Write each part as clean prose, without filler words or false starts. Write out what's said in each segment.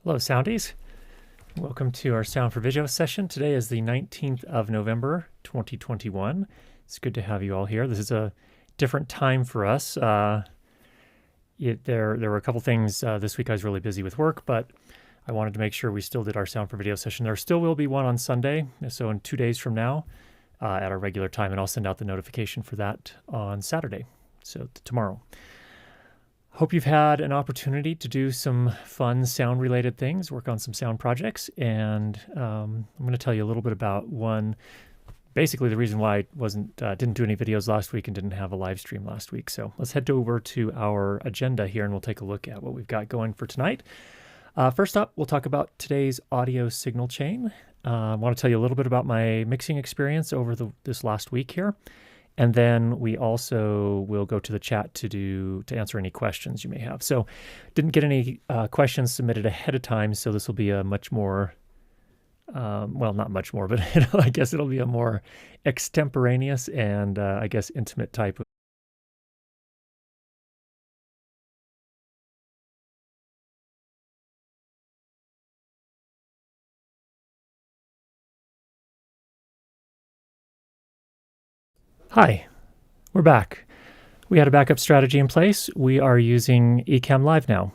Hello, Soundies. Welcome to our Sound for Video session. Today is the 19th of November, 2021. It's good to have you all here. This is a different time for us. There were a couple things this week. I was really busy with work, but I wanted to make sure we still did our Sound for Video session. There still will be one on Sunday, so in 2 days from now at our regular time, and I'll send out the notification for that on Saturday, so tomorrow. Hope you've had an opportunity to do some fun sound-related things, work on some sound projects, and I'm going to tell you a little bit about one. Basically, the reason why I didn't do any videos last week and didn't have a live stream last week. So let's head over to our agenda here, and we'll take a look at what we've got going for tonight. First up, we'll talk about today's audio signal chain. I want to tell you a little bit about my mixing experience over this last week here. And then we also will go to the chat to answer any questions you may have. So didn't get any questions submitted ahead of time, so this will be a much more, well, not much more, but I guess it'll be a more extemporaneous and I guess intimate type of. Hi, we're back. We had a backup strategy in place. We are using Ecamm Live now.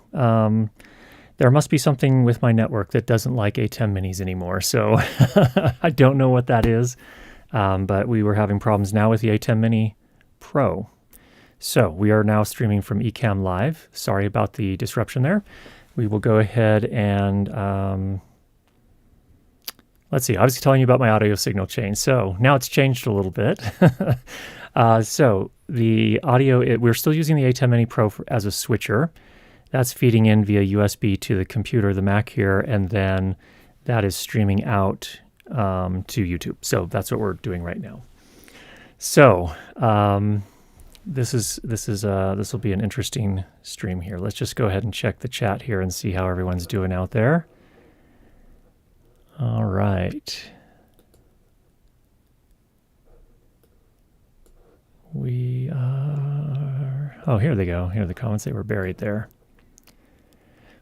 There must be something with my network that doesn't like ATEM minis anymore, so I don't know what that is, but we were having problems now with the ATEM Mini Pro. So we are now streaming from Ecamm Live. Sorry about the disruption there. We will go ahead and let's see, I was telling you about my audio signal chain. So now it's changed a little bit. So the audio, we're still using the ATEM Mini Pro as a switcher. That's feeding in via USB to the computer, the Mac here, and then that is streaming out to YouTube. So that's what we're doing right now. So this will be an interesting stream here. Let's just go ahead and check the chat here and see how everyone's doing out there. All right. We are, oh, here they go. Here are the comments. They were buried there.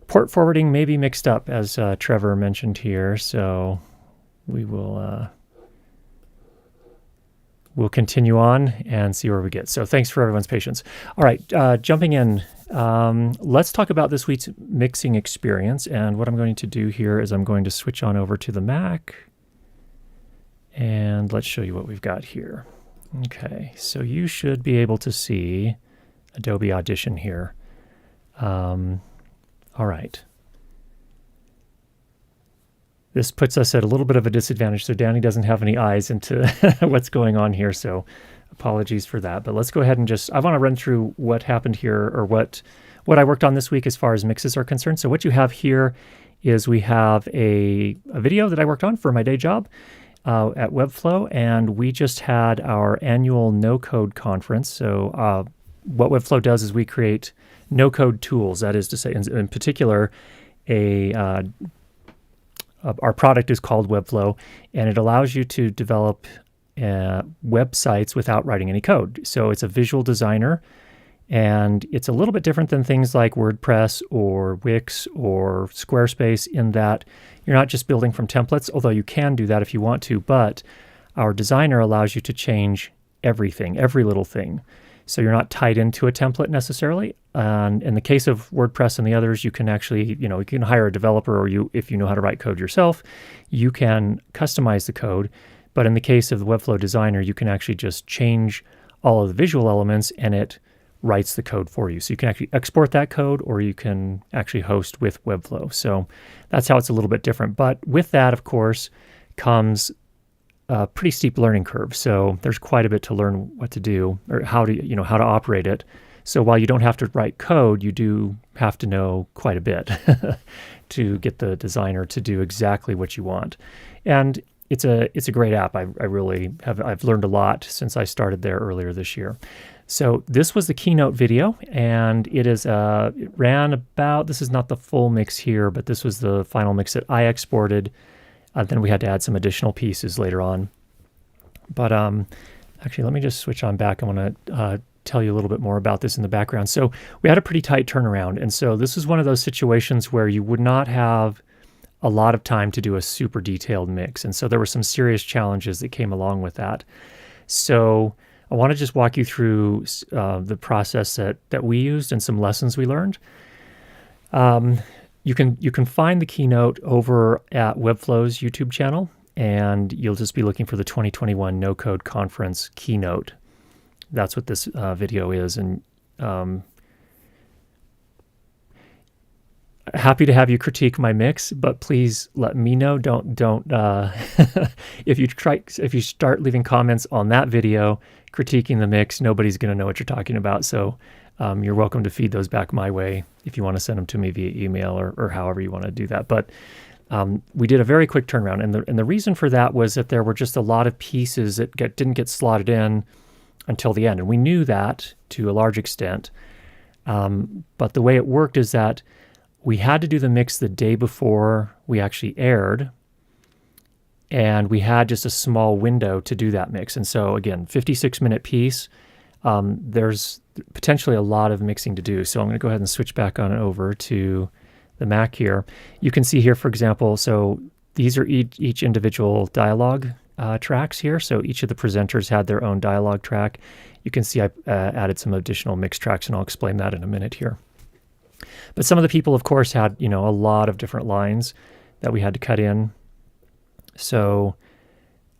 Port forwarding may be mixed up, as Trevor mentioned here, so we will we'll continue on and see where we get. So thanks for everyone's patience. All right, jumping in, let's talk about this week's mixing experience. And what I'm going to do here is I'm going to switch on over to the Mac. And let's show you what we've got here. Okay, so you should be able to see Adobe Audition here. All right. This puts us at a little bit of a disadvantage, so Danny doesn't have any eyes into what's going on here, so apologies for that. But let's go ahead and I want to run through what happened here, or what I worked on this week as far as mixes are concerned. So what you have here is we have a video that I worked on for my day job at Webflow, and we just had our annual no-code conference. So what Webflow does is we create no-code tools, that is to say, in particular, our product is called Webflow, and it allows you to develop websites without writing any code. So it's a visual designer, and it's a little bit different than things like WordPress or Wix or Squarespace in that you're not just building from templates, although you can do that if you want to, but our designer allows you to change everything, every little thing. So you're not tied into a template necessarily. And in the case of WordPress and the others, you can actually, you can hire a developer, or if you know how to write code yourself, you can customize the code. But in the case of the Webflow Designer, you can actually just change all of the visual elements and it writes the code for you. So you can actually export that code, or you can actually host with Webflow. So that's how it's a little bit different. But with that, of course, comes a pretty steep learning curve. So there's quite a bit to learn what to do, or how to operate it. So while you don't have to write code, you do have to know quite a bit to get the designer to do exactly what you want. And it's a great app. I've learned a lot since I started there earlier this year. So this was the keynote video, and it ran about, this is not the full mix here, but this was the final mix that I exported. Then we had to add some additional pieces later on. But actually, let me just switch on back. I want to tell you a little bit more about this in the background. So we had a pretty tight turnaround. And so this is one of those situations where you would not have a lot of time to do a super detailed mix. And so there were some serious challenges that came along with that. So I want to just walk you through the process that we used and some lessons we learned. You can find the keynote over at Webflow's YouTube channel, and you'll just be looking for the 2021 No Code Conference keynote. That's what this video is, and happy to have you critique my mix, but please let me know. Don't if you start leaving comments on that video critiquing the mix, nobody's going to know what you're talking about. So you're welcome to feed those back my way if you want to send them to me via email or however you want to do that. But we did a very quick turnaround, and the reason for that was that there were just a lot of pieces that didn't get slotted in until the end, and we knew that to a large extent. But the way it worked is that we had to do the mix the day before we actually aired, and we had just a small window to do that mix. And so again, 56-minute piece, there's potentially a lot of mixing to do. So I'm going to go ahead and switch back on over to the Mac here. You can see here, for example, so these are each individual dialogue tracks here. So each of the presenters had their own dialogue track. You can see I added some additional mix tracks, and I'll explain that in a minute here. But some of the people, of course, had, a lot of different lines that we had to cut in. So,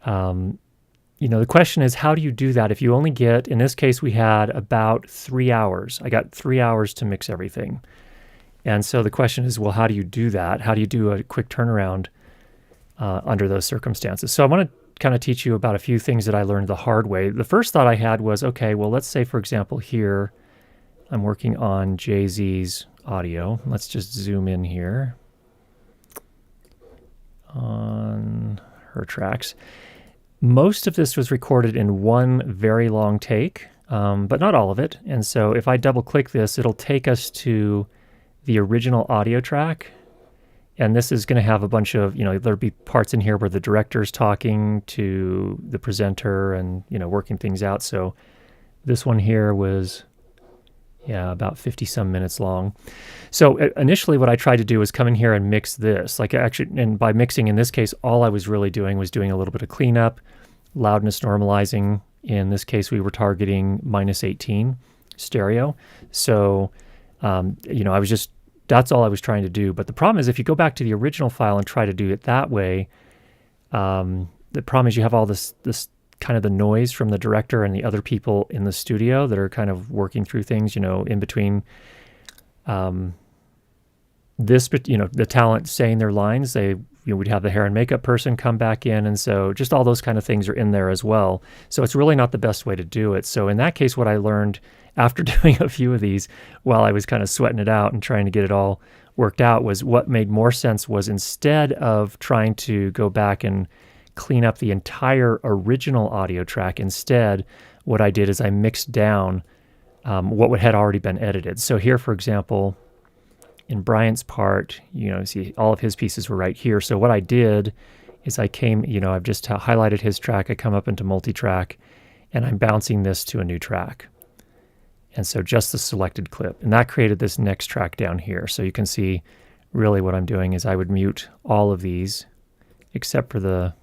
the question is, how do you do that if you only get, in this case, we had about 3 hours. I got 3 hours to mix everything. And so the question is, well, how do you do that? How do you do a quick turnaround under those circumstances? So I want to kind of teach you about a few things that I learned the hard way. The first thought I had was, okay, well, let's say, for example, here, I'm working on Jay-Z's audio. Let's just zoom in here on her tracks. Most of this was recorded in one very long take, but not all of it. And so if I double click this, it'll take us to the original audio track. And this is going to have a bunch of, there'll be parts in here where the director's talking to the presenter and, working things out. So this one here was, about 50 some minutes long. So initially what I tried to do was come in here and mix this. And by mixing in this case, all I was really doing was doing a little bit of cleanup, loudness normalizing. In this case, we were targeting -18 stereo. So, that's all I was trying to do. But the problem is if you go back to the original file and try to do it that way, the problem is you have all this kind of the noise from the director and the other people in the studio that are kind of working through things, in between the talent saying their lines. We'd have the hair and makeup person come back in. And so just all those kind of things are in there as well. So it's really not the best way to do it. So in that case, what I learned after doing a few of these while I was kind of sweating it out and trying to get it all worked out was what made more sense was instead of trying to go back and clean up the entire original audio track, instead, what I did is I mixed down what had already been edited. So here, for example, in Bryant's part, see all of his pieces were right here. So what I did is I came, I've just highlighted his track. I come up into multi-track, and I'm bouncing this to a new track. And so just the selected clip. And that created this next track down here. So you can see really what I'm doing is I would mute all of these except for the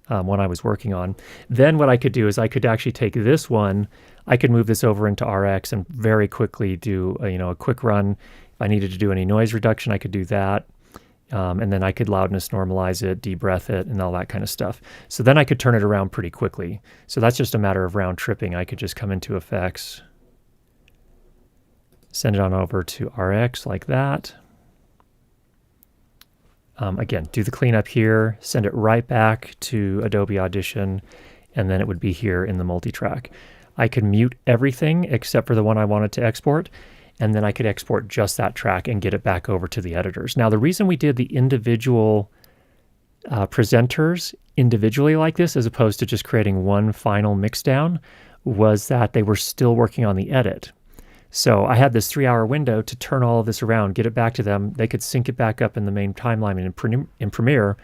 one I was working on. Then what I could do is I could actually take this one, I could move this over into RX and very quickly do a quick run. If I needed to do any noise reduction, I could do that. And then I could loudness normalize it, debreath it, and all that kind of stuff. So then I could turn it around pretty quickly. So that's just a matter of round tripping. I could just come into effects, send it on over to RX like that. Again, do the cleanup here, send it right back to Adobe Audition, and then it would be here in the multi-track. I could mute everything except for the one I wanted to export, and then I could export just that track and get it back over to the editors. Now, the reason we did the individual presenters individually like this, as opposed to just creating one final mixdown, was that they were still working on the edit. So I had this 3-hour window to turn all of this around, get it back to them. They could sync it back up in the main timeline in Premiere,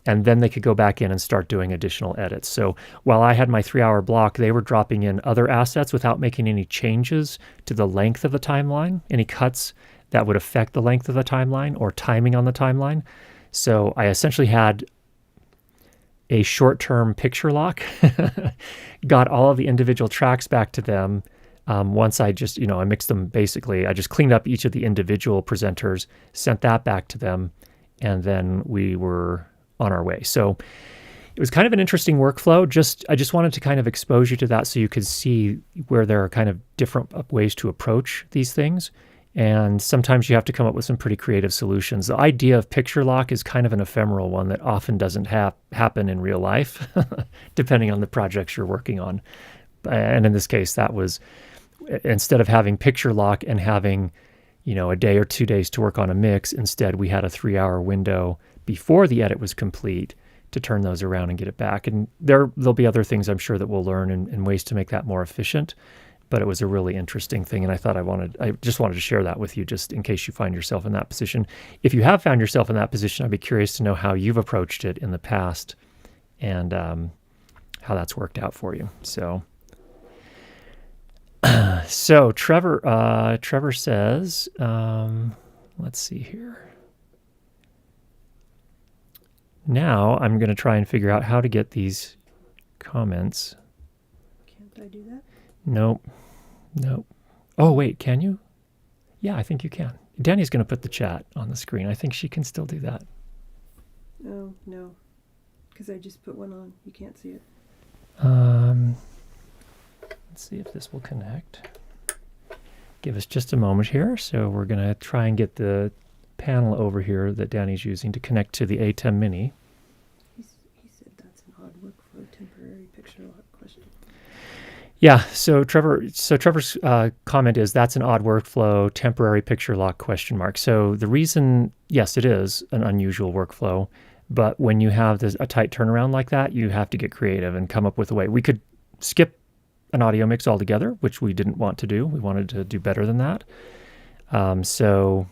and then they could go back in and start doing additional edits. So while I had my 3-hour block, they were dropping in other assets without making any changes to the length of the timeline, any cuts that would affect the length of the timeline or timing on the timeline. So I essentially had a short-term picture lock, got all of the individual tracks back to them. Once I just, I mixed them basically. I just cleaned up each of the individual presenters, sent that back to them, and then we were on our way. So it was kind of an interesting workflow. I just wanted to kind of expose you to that so you could see where there are kind of different ways to approach these things. And sometimes you have to come up with some pretty creative solutions. The idea of picture lock is kind of an ephemeral one that often doesn't happen in real life, depending on the projects you're working on. And in this case, that was, instead of having picture lock and having, a day or 2 days to work on a mix, instead we had a 3-hour window before the edit was complete to turn those around and get it back. And there'll be other things I'm sure that we'll learn and ways to make that more efficient. But it was a really interesting thing, and I thought I just wanted to share that with you, just in case you find yourself in that position. If you have found yourself in that position, I'd be curious to know how you've approached it in the past and how that's worked out for you. So Trevor says, let's see here. Now I'm going to try and figure out how to get these comments. Can't I do that? Nope. Oh, wait, can you? Yeah, I think you can. Danny's going to put the chat on the screen. I think she can still do that. Oh, no. Because I just put one on. You can't see it. Let's see if this will connect. Give us just a moment here. So we're going to try and get the panel over here that Danny's using to connect to the ATEM Mini. He said that's an odd workflow, temporary picture lock question. Yeah, so Trevor's comment is that's an odd workflow, temporary picture lock question mark. So the reason, yes, it is an unusual workflow, but when you have a tight turnaround like that, you have to get creative and come up with a way. We could skip an audio mix altogether, which we didn't want to do. We wanted to do better than that. So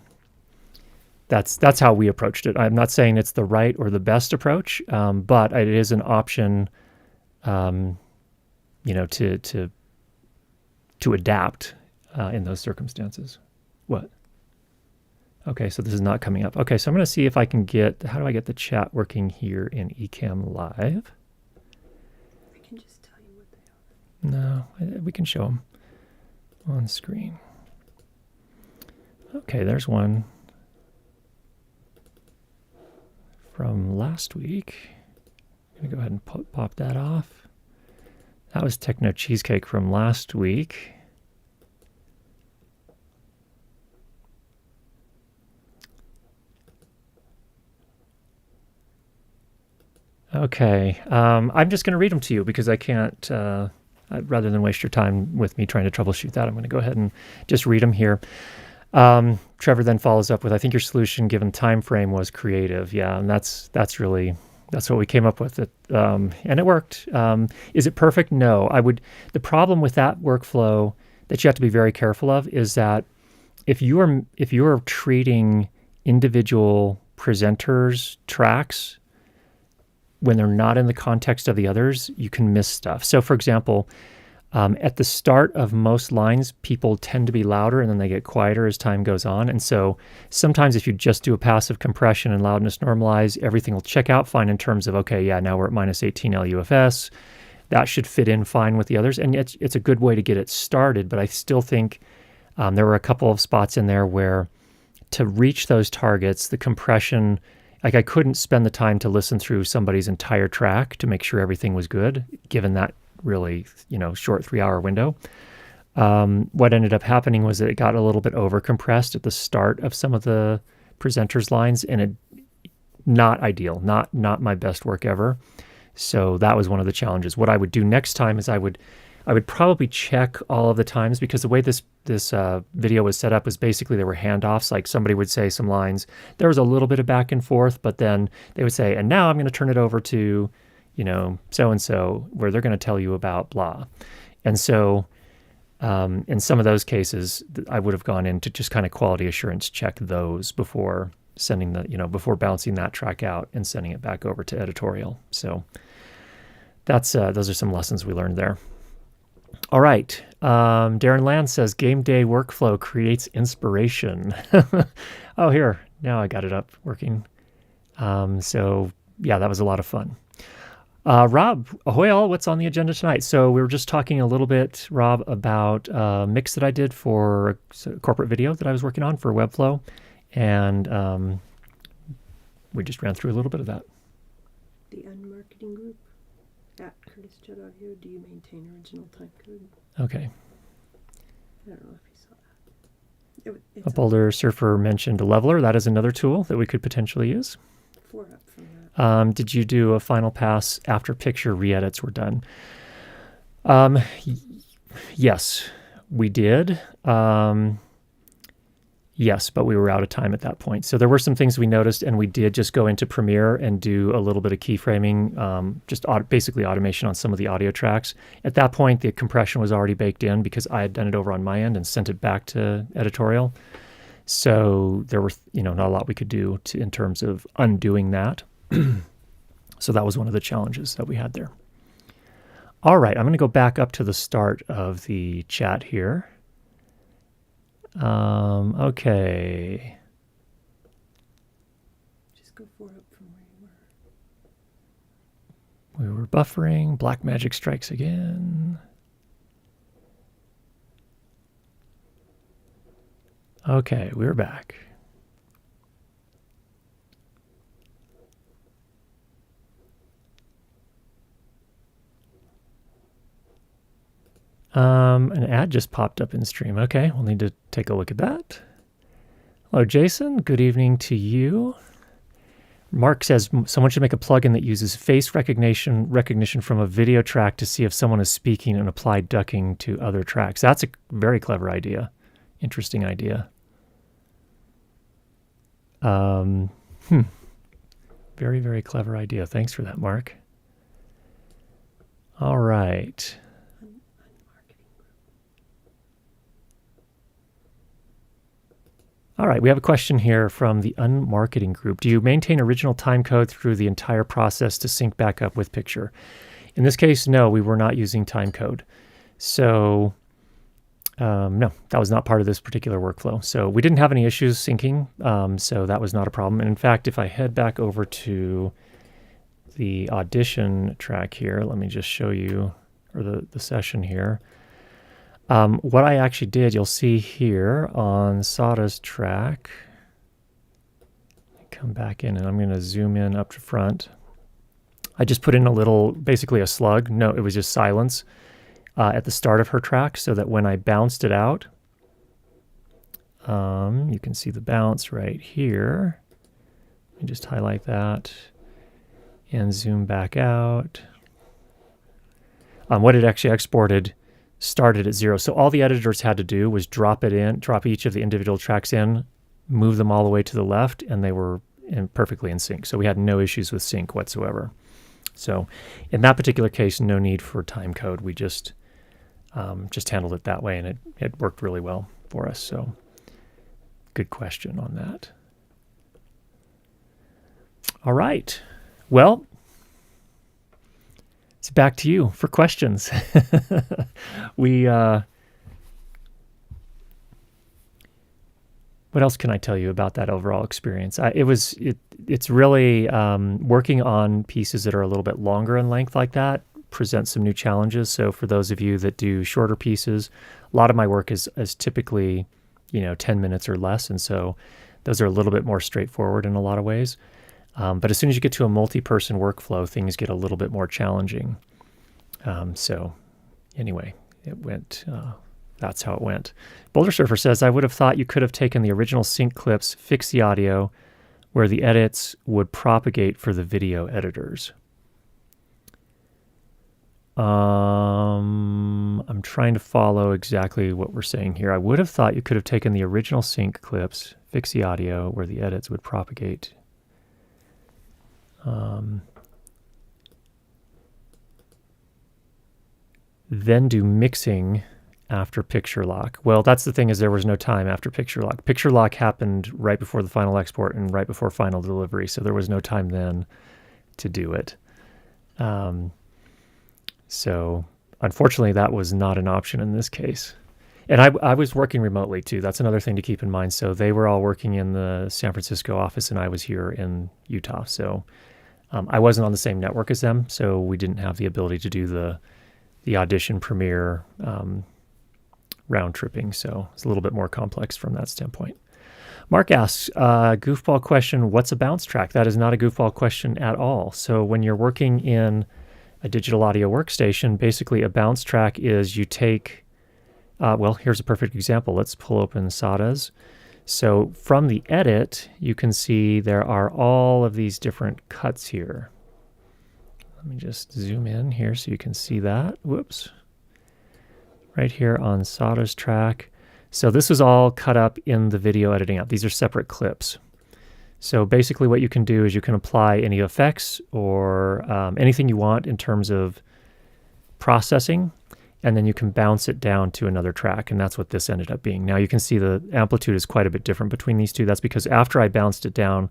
that's how we approached it. I'm not saying it's the right or the best approach, but it is an option. To adapt in those circumstances. What? Okay, so this is not coming up. Okay, so I'm going to see if I can how do I get the chat working here in Ecamm Live? I can just tell you what they are. No, we can show them on screen. Okay, there's one from last week. I'm going to go ahead and pop that off. That was Techno Cheesecake from last week. Okay, I'm just going to read them to you because I can't, rather than waste your time with me trying to troubleshoot that, I'm going to go ahead and just read them here. Trevor then follows up with, I think your solution given time frame was creative. Yeah, and that's what we came up with, and it worked. Is it perfect? No. The problem with that workflow that you have to be very careful of is that if you are treating individual presenters' tracks when they're not in the context of the others, you can miss stuff. So, for example, at the start of most lines, people tend to be louder and then they get quieter as time goes on. And so sometimes if you just do a passive compression and loudness normalize, everything will check out fine in terms of, okay, yeah, now we're at minus 18 LUFS. That should fit in fine with the others. And it's a good way to get it started. But I still think there were a couple of spots in there where to reach those targets, the compression, like I couldn't spend the time to listen through somebody's entire track to make sure everything was good, given that really, short 3-hour window. What ended up happening was that it got a little bit over compressed at the start of some of the presenters' lines, and it not ideal, not my best work ever. So that was one of the challenges. What I would do next time is I would probably check all of the times, because the way this video was set up was basically there were handoffs. Like somebody would say some lines, there was a little bit of back and forth, but then they would say, and now I'm going to turn it over to so-and-so, where they're going to tell you about blah. And so in some of those cases, I would have gone in to just kind of quality assurance check those before sending before bouncing that track out and sending it back over to editorial. So that's those are some lessons we learned there. All right. Darren Land says game day workflow creates inspiration. Oh, here. Now I got it up working. So yeah, that was a lot of fun. Rob, ahoy all, what's on the agenda tonight? So we were just talking a little bit, Rob, about a mix that I did for a corporate video that I was working on for Webflow. And we just ran through a little bit of that. The Unmarketing Group at Curtis Judd Audio. Do you maintain original time code? Okay. I don't know if you saw that. A Boulder Surfer mentioned a leveler. That is another tool that we could potentially use. 4 up from that. Did you do a final pass after picture re-edits were done? Yes, we did. Yes, but we were out of time at that point. So there were some things we noticed, and we did just go into Premiere and do a little bit of keyframing, basically automation on some of the audio tracks. At that point, the compression was already baked in because I had done it over on my end and sent it back to editorial. So there were, not a lot we could do in terms of undoing that. So that was one of the challenges that we had there. All right, I'm going to go back up to the start of the chat here. Okay. Just go 4 up from where you were. We were buffering. Black magic strikes again. Okay, we're back. An ad just popped up in stream. Okay, we'll need to take a look at that. Hello, Jason. Good evening to you. Mark says someone should make a plugin that uses face recognition from a video track to see if someone is speaking and apply ducking to other tracks. That's a very clever idea. Interesting idea. Very, very clever idea. Thanks for that, Mark. All right. All right, we have a question here from the Unmarketing Group. Do you maintain original time code through the entire process to sync back up with picture? In this case, no, we were not using time code. So no, that was not part of this particular workflow. So we didn't have any issues syncing, so that was not a problem. And in fact, if I head back over to the audition track here, let me just show you, or the session here. What I actually did, you'll see here on Sada's track, come back in and I'm going to zoom in up to front. I just put in a little, basically a slug. No, it was just silence at the start of her track so that when I bounced it out, you can see the bounce right here. Let me just highlight that and zoom back out. What it actually exported started at 0. So all the editors had to do was drop each of the individual tracks in, move them all the way to the left, and they were perfectly in sync. So we had no issues with sync whatsoever. So in that particular case, no need for time code. We just handled it that way, and it worked really well for us. So good question on that. All right. Well, it's back to you for questions. What else can I tell you about that overall experience? It's really working on pieces that are a little bit longer in length like that presents some new challenges. So for those of you that do shorter pieces, a lot of my work is typically 10 minutes or less, and so those are a little bit more straightforward in a lot of ways. But as soon as you get to a multi-person workflow, things get a little bit more challenging. So anyway, it went, that's how it went. Boulder Surfer says, I would have thought you could have taken the original sync clips, fixed the audio, where the edits would propagate for the video editors. I'm trying to follow exactly what we're saying here. I would have thought you could have taken the original sync clips, fixed the audio, where the edits would propagate. Then do mixing after picture lock. Well, that's the thing, is there was no time after picture lock. Picture lock happened right before the final export and right before final delivery, so there was no time then to do it. So unfortunately, that was not an option in this case. And I was working remotely too. That's another thing to keep in mind. So they were all working in the San Francisco office, and I was here in Utah. So I wasn't on the same network as them, so we didn't have the ability to do the Audition Premiere round tripping. So it's a little bit more complex from that standpoint. Mark asks, goofball question, what's a bounce track? That is not a goofball question at all. So when you're working in a digital audio workstation, basically a bounce track is you take, well, here's a perfect example. Let's pull open SADAs. So from the edit, you can see there are all of these different cuts here. Let me just zoom in here so you can see that. Whoops. Right here on SADA's track. So this is all cut up in the video editing app. These are separate clips. So basically what you can do is you can apply any effects or anything you want in terms of processing, and then you can bounce it down to another track, and that's what this ended up being. Now you can see the amplitude is quite a bit different between these two. That's because after I bounced it down,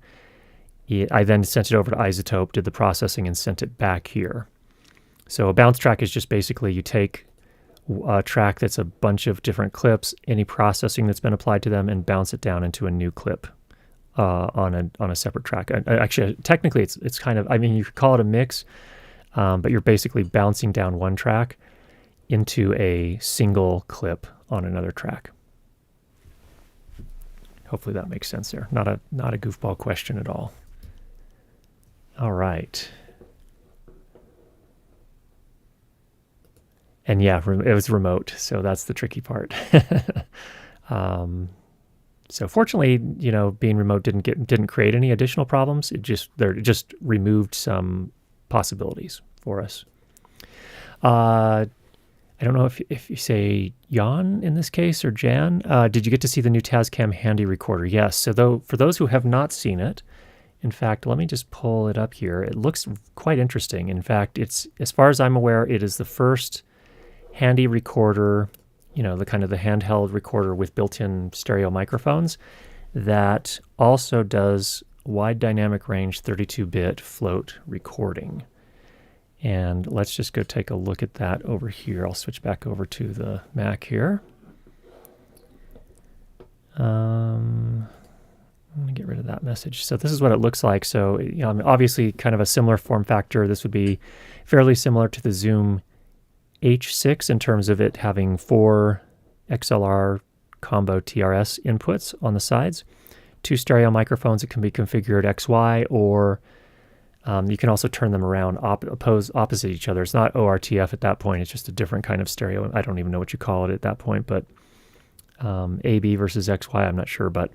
I then sent it over to iZotope, did the processing, and sent it back here. So a bounce track is just basically you take a track that's a bunch of different clips, any processing that's been applied to them, and bounce it down into a new clip on a separate track. Actually, technically, it's kind of, I mean, you could call it a mix, but you're basically bouncing down one track into a single clip on another track. Hopefully that makes sense there. Not a goofball question at all. All right. And yeah, it was remote, so that's the tricky part. So fortunately, being remote didn't create any additional problems. It just removed some possibilities for us. I don't know if you say Jan in this case or Jan. Did you get to see the new Tascam Handy Recorder? Yes. So for those who have not seen it, in fact, let me just pull it up here. It looks quite interesting. In fact, it's, as far as I'm aware, it is the first handy recorder, the kind of the handheld recorder with built-in stereo microphones that also does wide dynamic range 32-bit float recording. And let's just go take a look at that over here. I'll switch back over to the Mac here. I'm going to get rid of that message. So this is what it looks like. So, obviously kind of a similar form factor. This would be fairly similar to the Zoom H6 in terms of it having 4 XLR combo TRS inputs on the sides, 2 stereo microphones that can be configured XY, or you can also turn them around opposite each other. It's not ORTF at that point. It's just a different kind of stereo. I don't even know what you call it at that point, but AB versus XY, I'm not sure. But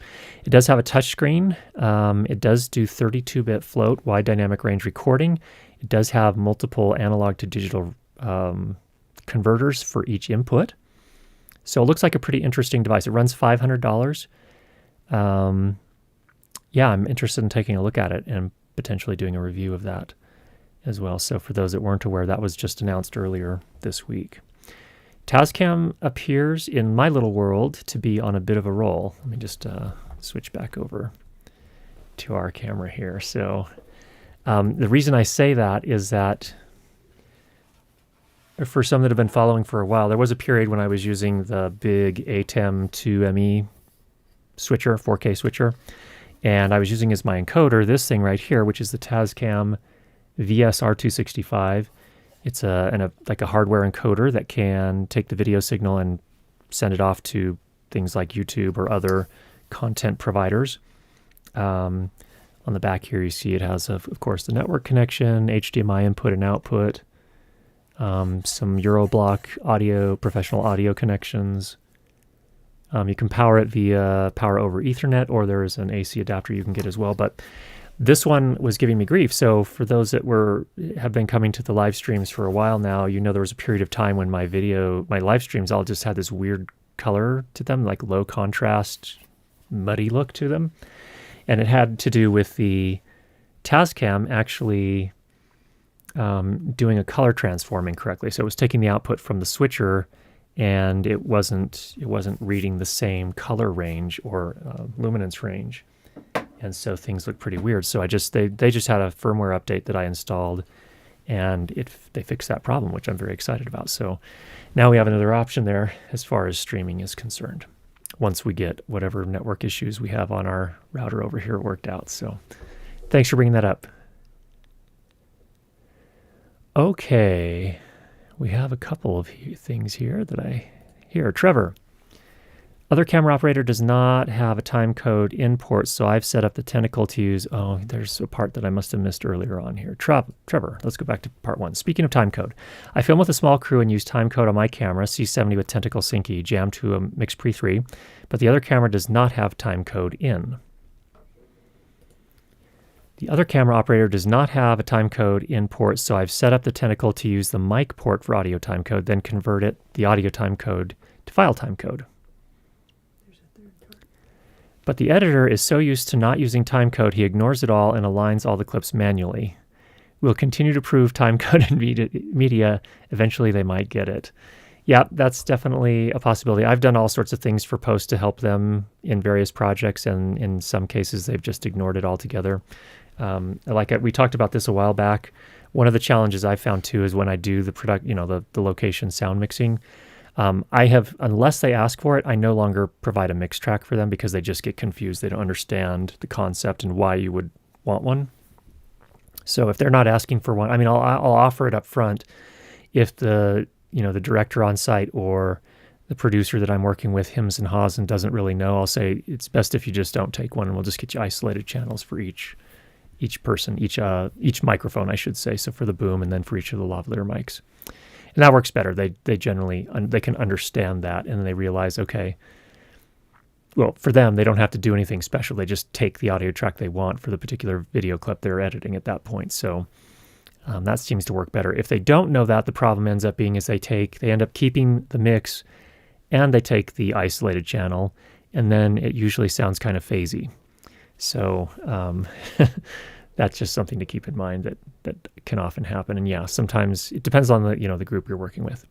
it does have a touch screen. It does do 32-bit float, wide dynamic range recording. It does have multiple analog to digital converters for each input. So it looks like a pretty interesting device. It runs $500. Yeah, I'm interested in taking a look at it and potentially doing a review of that as well. So for those that weren't aware, that was just announced earlier this week. Tascam appears in my little world to be on a bit of a roll. Let me just switch back over to our camera here. So the reason I say that is that for some that have been following for a while, there was a period when I was using the big ATEM 2ME switcher, 4K switcher, and I was using as my encoder this thing right here, which is the Tascam VSR265. It's like a hardware encoder that can take the video signal and send it off to things like YouTube or other content providers. On the back here, you see it has, of course, the network connection, HDMI input and output, some Euroblock audio, professional audio connections. You can power it via power over Ethernet, or there is an AC adapter you can get as well. But this one was giving me grief. So for those that have been coming to the live streams for a while now, there was a period of time when my live streams all just had this weird color to them, like low contrast, muddy look to them. And it had to do with the Tascam actually doing a color transforming correctly. So it was taking the output from the switcher and it wasn't reading the same color range or luminance range, and so things look pretty weird. So they just had a firmware update that I installed, and they fixed that problem, which I'm very excited about. So now we have another option there as far as streaming is concerned, once we get whatever network issues we have on our router over here worked out. So thanks for bringing that up. Okay, we have a couple of things here that I hear. Trevor, other camera operator does not have a time code in port, so I've set up the tentacle to use. Oh, there's a part that I must have missed earlier on here. Trevor, let's go back to part 1. Speaking of time code, I film with a small crew and use time code on my camera, C70 with Tentacle Synchy, jammed to a MixPre 3, but the other camera does not have time code in. The other camera operator does not have a time code in port, so I've set up the tentacle to use the mic port for audio time code, then convert the audio time code to file time code. There's a third part. But the editor is so used to not using time code, he ignores it all and aligns all the clips manually. We'll continue to prove time code in media. Eventually they might get it. Yeah, that's definitely a possibility. I've done all sorts of things for post to help them in various projects, and in some cases they've just ignored it altogether. We talked about this a while back. One of the challenges I found too is when I do the location sound mixing, unless they ask for it, I no longer provide a mix track for them because they just get confused. They don't understand the concept and why you would want one. So if they're not asking for one, I'll offer it up front. If the director on site or the producer that I'm working with, hems and haws, and doesn't really know, I'll say it's best if you just don't take one, and we'll just get you isolated channels for each person, each microphone, I should say. So for the boom, and then for each of the lavalier mics, and that works better. They generally they can understand that, and they realize, okay, well, for them, they don't have to do anything special. They just take the audio track they want for the particular video clip they're editing at that point. So that seems to work better. If they don't know that, the problem ends up being is they end up keeping the mix, and they take the isolated channel, and then it usually sounds kind of phasey. So that's just something to keep in mind that can often happen. And yeah, sometimes it depends on the group you're working with.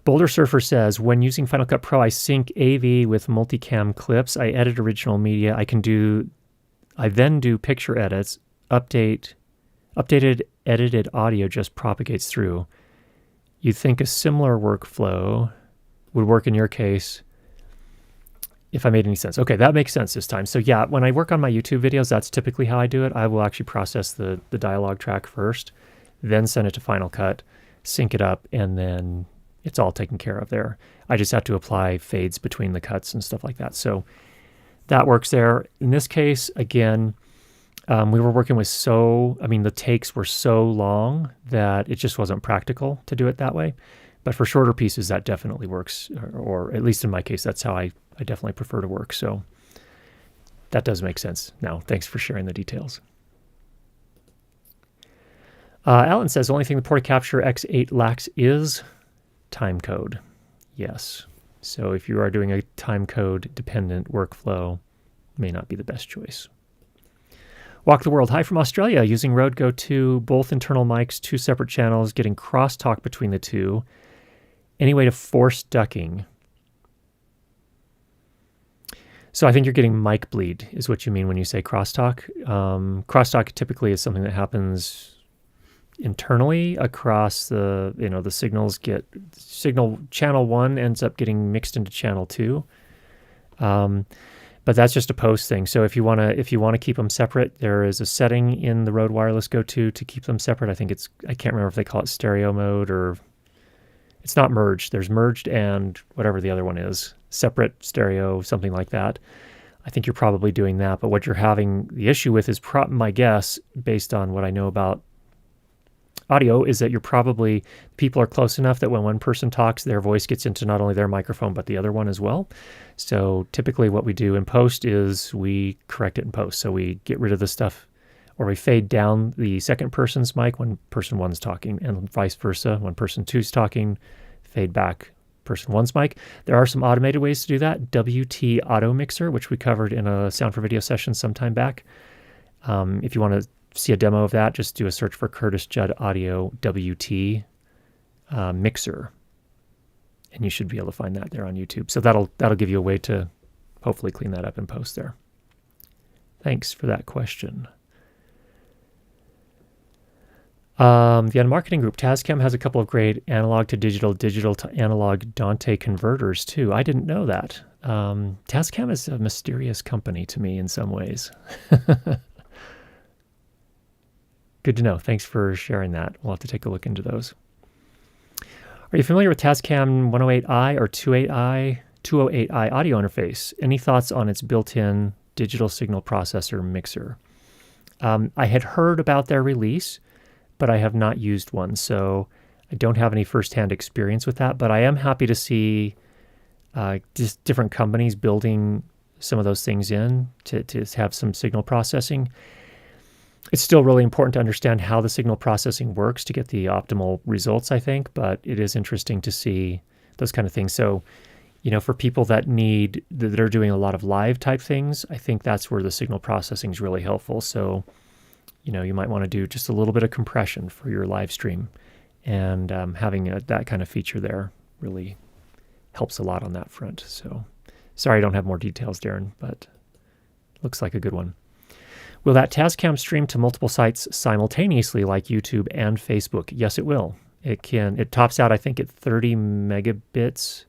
Boulder Surfer says, when using Final Cut Pro, I sync AV with multicam clips. I edit original media. I then do picture edits. Updated edited audio just propagates through. You'd think a similar workflow would work in your case if I made any sense. Okay, that makes sense this time. So yeah, when I work on my YouTube videos, that's typically how I do it. I will actually process the dialogue track first, then send it to Final Cut, sync it up, and then it's all taken care of there. I just have to apply fades between the cuts and stuff like that. So that works there. In this case, again, we were working with the takes were so long that it just wasn't practical to do it that way. But for shorter pieces, that definitely works, or at least in my case, that's how I definitely prefer to work. So that does make sense. Now, thanks for sharing the details. Alan says, the only thing the Portacapture X8 lacks is time code. Yes. So if you are doing a time code dependent workflow, may not be the best choice. Walk the World. Hi from Australia. Using Rode Go 2, both internal mics, 2 separate channels, getting crosstalk between the two. Any way to force ducking? So I think you're getting mic bleed is what you mean when you say crosstalk. Crosstalk typically is something that happens internally across the signals signal channel 1 ends up getting mixed into channel 2. But that's just a post thing. So if you want to keep them separate, there is a setting in the Rode Wireless Go 2 to keep them separate. I can't remember if they call it stereo mode or it's not merged. There's merged and whatever the other one is, separate stereo, something like that. I think you're probably doing that. But what you're having the issue with is my guess, based on what I know about audio, is that people are close enough that when one person talks, their voice gets into not only their microphone, but the other one as well. So typically what we do in post is we correct it in post. So we get rid of the stuff, or we fade down the second person's mic when person 1's talking, and vice versa. When person 2's talking, fade back person 1's mic. There are some automated ways to do that. WT Auto Mixer, which we covered in a Sound for Video session sometime back. If you want to see a demo of that, just do a search for Curtis Judd Audio WT Mixer. and you should be able to find that there on YouTube. So that'll give you a way to hopefully clean that up in post there. Thanks for that question. The Unmarketing Group, Tascam has a couple of great analog to digital to analog Dante converters too. I didn't know that. Tascam is a mysterious company to me in some ways. Good to know. Thanks for sharing that. We'll have to take a look into those. Are you familiar with Tascam 108i or 208i audio interface? Any thoughts on its built-in digital signal processor mixer? I had heard about their release, but I have not used one, so I don't have any firsthand experience with that, but I am happy to see just different companies building some of those things in to have some signal processing. It's still really important to understand how the signal processing works to get the optimal results, I think, but it is interesting to see those kind of things. So, for people that are doing a lot of live type things, I think that's where the signal processing is really helpful. So, you might want to do just a little bit of compression for your live stream, and having that kind of feature there really helps a lot on that front. So, sorry I don't have more details, Darren, but looks like a good one. Will that Tascam stream to multiple sites simultaneously like YouTube and Facebook? Yes, it will. It can. It tops out, I think, at 30 megabits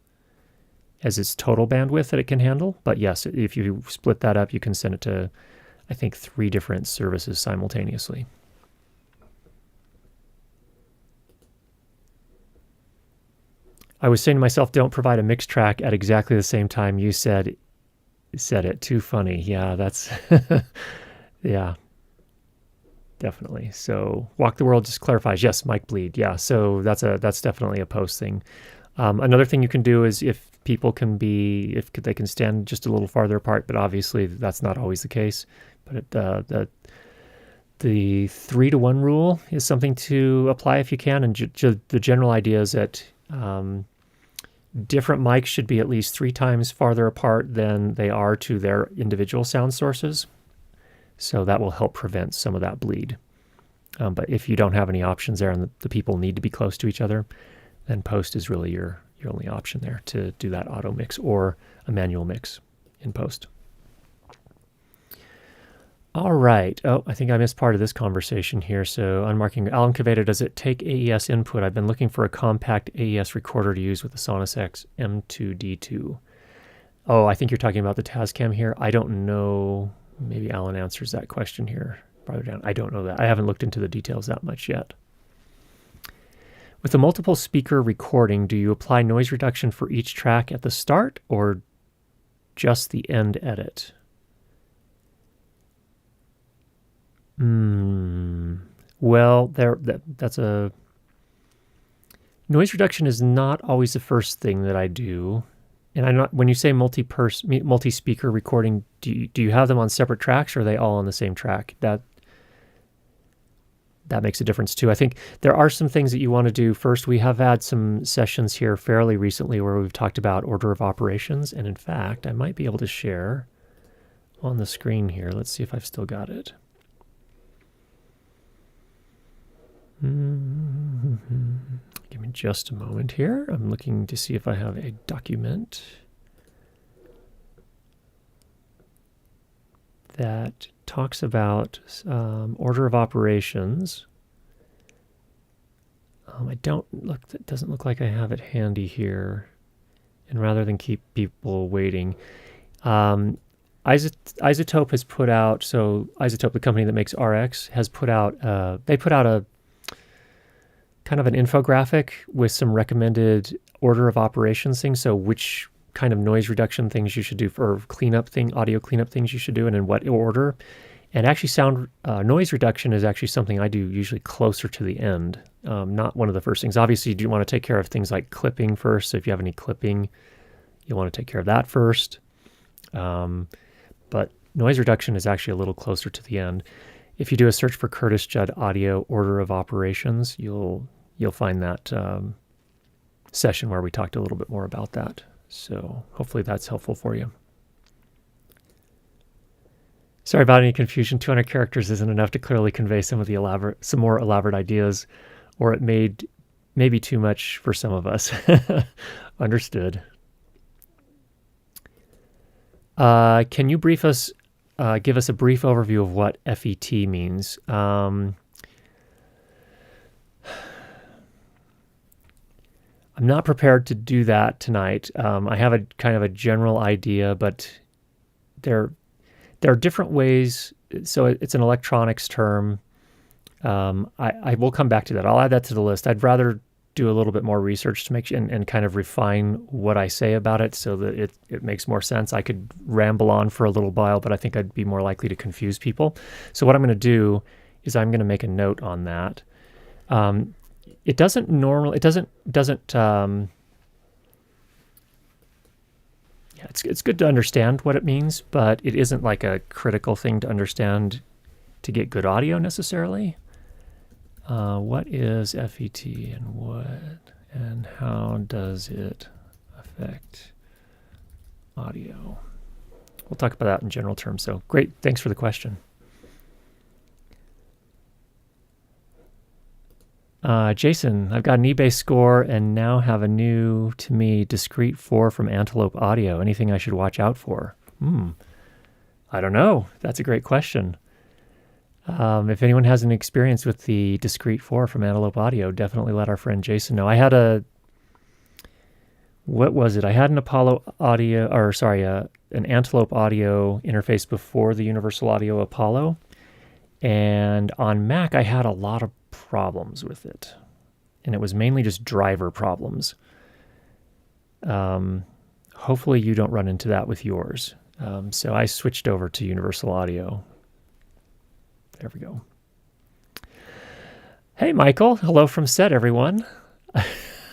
as its total bandwidth that it can handle. But yes, if you split that up, you can send it to, I think, 3 different services simultaneously. I was saying to myself, don't provide a mix track at exactly the same time you said it. Too funny. Yeah, that's... Yeah, definitely. So Walk the World just clarifies, yes, Mike Bleed. Yeah, so that's definitely a post thing. Another thing you can do is if they can stand just a little farther apart, but obviously that's not always the case. But the 3-to-1 rule is something to apply if you can. And the general idea is that different mics should be at least 3 times farther apart than they are to their individual sound sources. So that will help prevent some of that bleed. But if you don't have any options there and the people need to be close to each other, then post is really your only option there to do that auto mix or a manual mix in post. All right. Oh, I think I missed part of this conversation here. So Unmarketing, Alan Caveda, does it take AES input? I've been looking for a compact AES recorder to use with the Sonus X M2D2. Oh, I think you're talking about the Tascam here. I don't know. Maybe Alan answers that question here farther down. I don't know that. I haven't looked into the details that much yet. With a multiple speaker recording, do you apply noise reduction for each track at the start or just the end edit? Well, that's a... Noise reduction is not always the first thing that I do. And when you say multi-speaker recording, do you have them on separate tracks or are they all on the same track? That makes a difference too. I think there are some things that you want to do. First, we have had some sessions here fairly recently where we've talked about order of operations. And in fact, I might be able to share on the screen here. Let's see if I've still got it. Give me just a moment here. I'm looking to see if I have a document that talks about order of operations. It doesn't look like I have it handy here. And rather than keep people waiting, Isotope has put out, so Isotope, the company that makes RX, has put out, they put out a kind of an infographic with some recommended order of operations things. So which kind of noise reduction things you should do for audio cleanup things you should do and in what order. And actually noise reduction is actually something I do usually closer to the end, not one of the first things. Obviously, you do want to take care of things like clipping first. So if you have any clipping, you'll want to take care of that first. But noise reduction is actually a little closer to the end. If you do a search for Curtis Judd audio order of operations, you'll find that session where we talked a little bit more about that. So hopefully that's helpful for you. Sorry about any confusion. 200 characters isn't enough to clearly convey some more elaborate ideas, or it may maybe too much for some of us. Understood. Can you give us a brief overview of what FET means? I'm not prepared to do that tonight. I have a kind of a general idea, but there are different ways. So it's an electronics term. I will come back to that. I'll add that to the list. I'd rather do a little bit more research to make sure and kind of refine what I say about it so that it makes more sense. I could ramble on for a little while, but I think I'd be more likely to confuse people. So what I'm going to do is I'm going to make a note on that. It doesn't it's good to understand what it means, but it isn't like a critical thing to understand to get good audio necessarily. What is FET and how does it affect audio? We'll talk about that in general terms. So great. Thanks for the question. Jason, I've got an eBay score and now have a new, to me, discrete 4 from Antelope Audio. Anything I should watch out for? I don't know. That's a great question. If anyone has an experience with the discrete 4 from Antelope Audio, definitely let our friend Jason know. I had what was it? I had an an Antelope Audio interface before the Universal Audio Apollo. And on Mac, I had a lot of problems with it. And it was mainly just driver problems. Hopefully you don't run into that with yours. So I switched over to Universal Audio. There we go. Hey, Michael. Hello from set, everyone.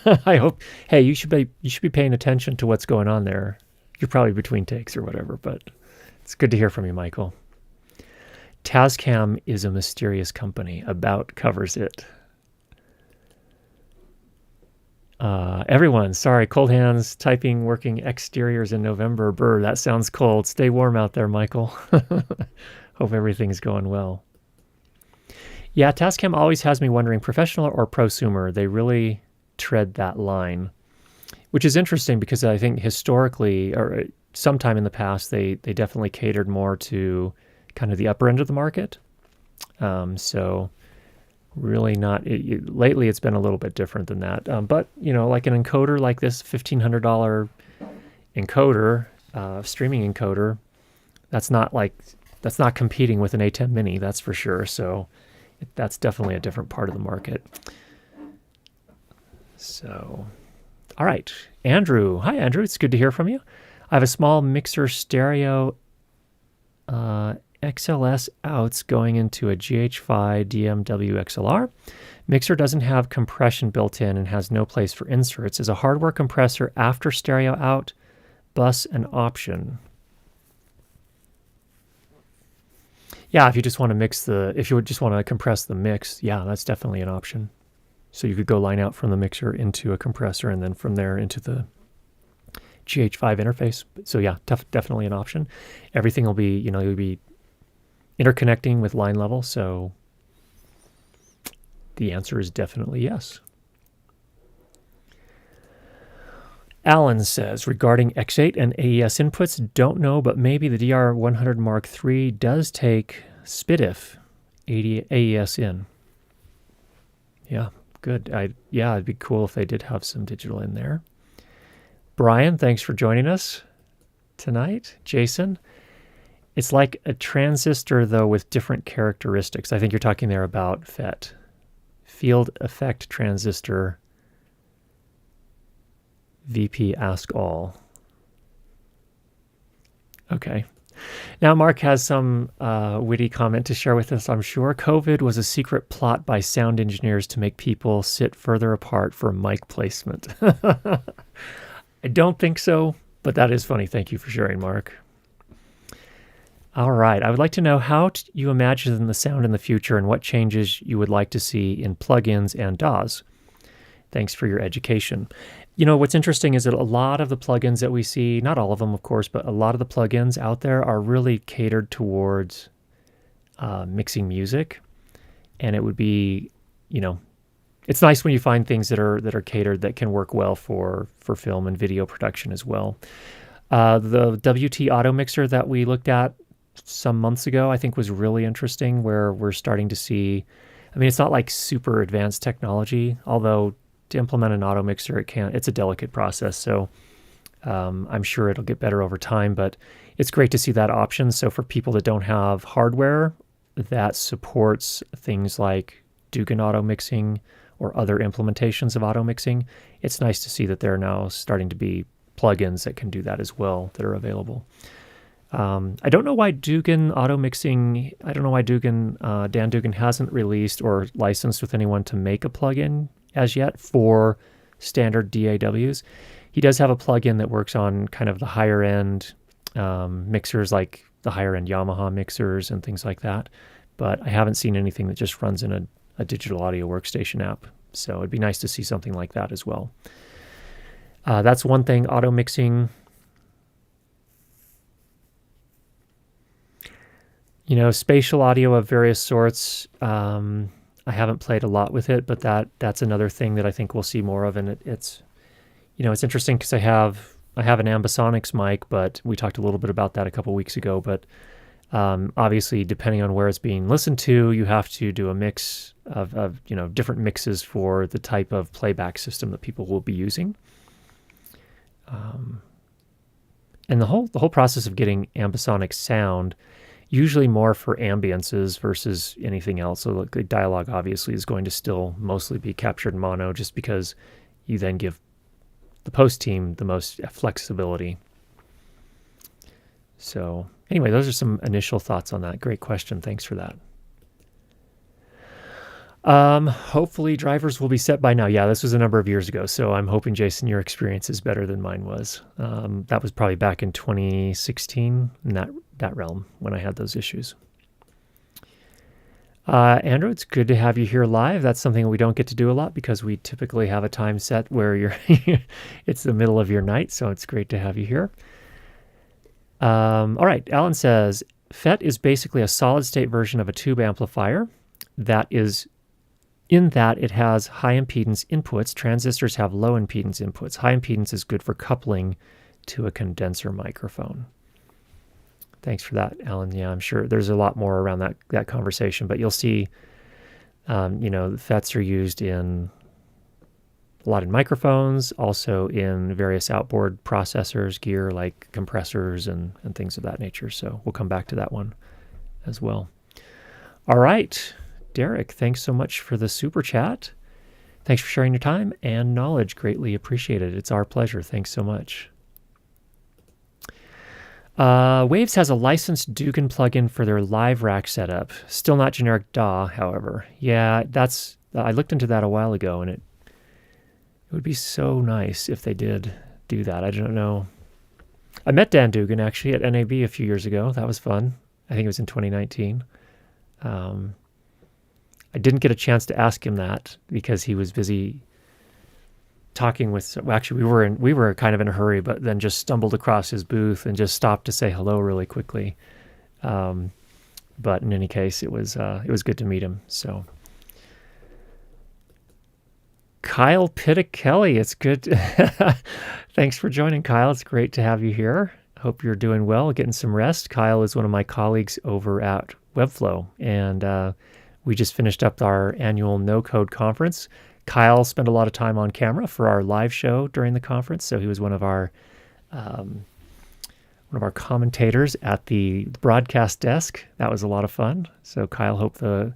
I hope. Hey, you should be paying attention to what's going on there. You're probably between takes or whatever, but it's good to hear from you, Michael. Tascam is a mysterious company. About covers it. Everyone, sorry, cold hands, typing, working exteriors in November. Brr, that sounds cold. Stay warm out there, Michael. Hope everything's going well. Yeah, Tascam always has me wondering, professional or prosumer? They really tread that line, which is interesting because I think historically, or sometime in the past, they definitely catered more to kind of the upper end of the market. So really not, lately it's been a little bit different than that. But, like an encoder like this $1,500 encoder, streaming encoder, that's not competing with an A10 Mini, that's for sure. So that's definitely a different part of the market. So, all right. Andrew. Hi, Andrew. It's good to hear from you. I have a small mixer stereo XLS outs going into a GH5 DMW XLR. Mixer doesn't have compression built in and has no place for inserts. Is a hardware compressor after stereo out bus an option? Yeah, if you just want to if you just want to compress the mix, yeah, that's definitely an option. So you could go line out from the mixer into a compressor and then from there into the GH5 interface. So yeah, definitely an option. Everything will be, you'll be interconnecting with line level. So the answer is definitely yes. Alan says, regarding X8 and AES inputs, don't know, but maybe the DR100 Mark III does take SPDIF AES in. Yeah, good. It'd be cool if they did have some digital in there. Brian, thanks for joining us tonight. Jason, it's like a transistor, though, with different characteristics. I think you're talking there about FET. Field Effect Transistor VP Ask All. Okay. Now Mark has some witty comment to share with us, I'm sure. COVID was a secret plot by sound engineers to make people sit further apart for mic placement. I don't think so, but that is funny. Thank you for sharing, Mark. All right. I would like to know how you imagine the sound in the future and what changes you would like to see in plugins and DAWs. Thanks for your education. What's interesting is that a lot of the plugins that we see, not all of them, of course, but a lot of the plugins out there are really catered towards mixing music. And it would be, it's nice when you find things that are catered that can work well for film and video production as well. The WT Auto Mixer that we looked at some months ago, I think was really interesting, where we're starting to see, I mean, it's not like super advanced technology, although to implement an auto mixer, it's a delicate process. So I'm sure it'll get better over time, but it's great to see that option. So for people that don't have hardware that supports things like Dugan auto mixing or other implementations of auto mixing, it's nice to see that there are now starting to be plugins that can do that as well that are available. I don't know why Dugan auto mixing, I don't know why Dan Dugan hasn't released or licensed with anyone to make a plugin as yet for standard DAWs. He does have a plugin that works on kind of the higher end mixers, like the higher end Yamaha mixers and things like that. But I haven't seen anything that just runs in a digital audio workstation app. So it'd be nice to see something like that as well. That's one thing, auto mixing. You know, spatial audio of various sorts. I haven't played a lot with it, but that's another thing that I think we'll see more of. And it's interesting because I have an Ambisonics mic, but we talked a little bit about that a couple weeks ago. But obviously, depending on where it's being listened to, you have to do a mix of different mixes for the type of playback system that people will be using. And the whole process of getting ambisonic sound, usually more for ambiances versus anything else. So the dialogue obviously is going to still mostly be captured in mono, just because you then give the post team the most flexibility. So anyway, those are some initial thoughts on that. Great question. Thanks for that. Hopefully drivers will be set by now. Yeah, this was a number of years ago. So I'm hoping, Jason, your experience is better than mine was. That was probably back in 2016, in that realm, when I had those issues. Andrew, it's good to have you here live. That's something we don't get to do a lot because we typically have a time set where it's the middle of your night. So it's great to have you here. All right. Alan says, FET is basically a solid state version of a tube amplifier in that it has high impedance inputs. Transistors have low impedance inputs. High impedance is good for coupling to a condenser microphone. Thanks for that, Alan. Yeah, I'm sure there's a lot more around that conversation, but you'll see, FETs are used a lot in microphones, also in various outboard processors, gear like compressors and things of that nature. So we'll come back to that one as well. All right. Derek, thanks so much for the super chat. Thanks for sharing your time and knowledge. Greatly appreciated. It's our pleasure. Thanks so much. Waves has a licensed Dugan plugin for their live rack setup. Still not generic DAW, however. Yeah, I looked into that a while ago, and it would be so nice if they did do that. I don't know. I met Dan Dugan actually at NAB a few years ago. That was fun. I think it was in 2019. I didn't get a chance to ask him that because he was busy talking with. Well, actually, we were kind of in a hurry, but then just stumbled across his booth and just stopped to say hello really quickly. But in any case, it was good to meet him. So, Kyle Pitticelli, it's good. Thanks for joining, Kyle. It's great to have you here. Hope you're doing well, getting some rest. Kyle is one of my colleagues over at Webflow, and we just finished up our annual No Code conference. Kyle spent a lot of time on camera for our live show during the conference, so he was one of our commentators at the broadcast desk. That was a lot of fun. So Kyle, hope the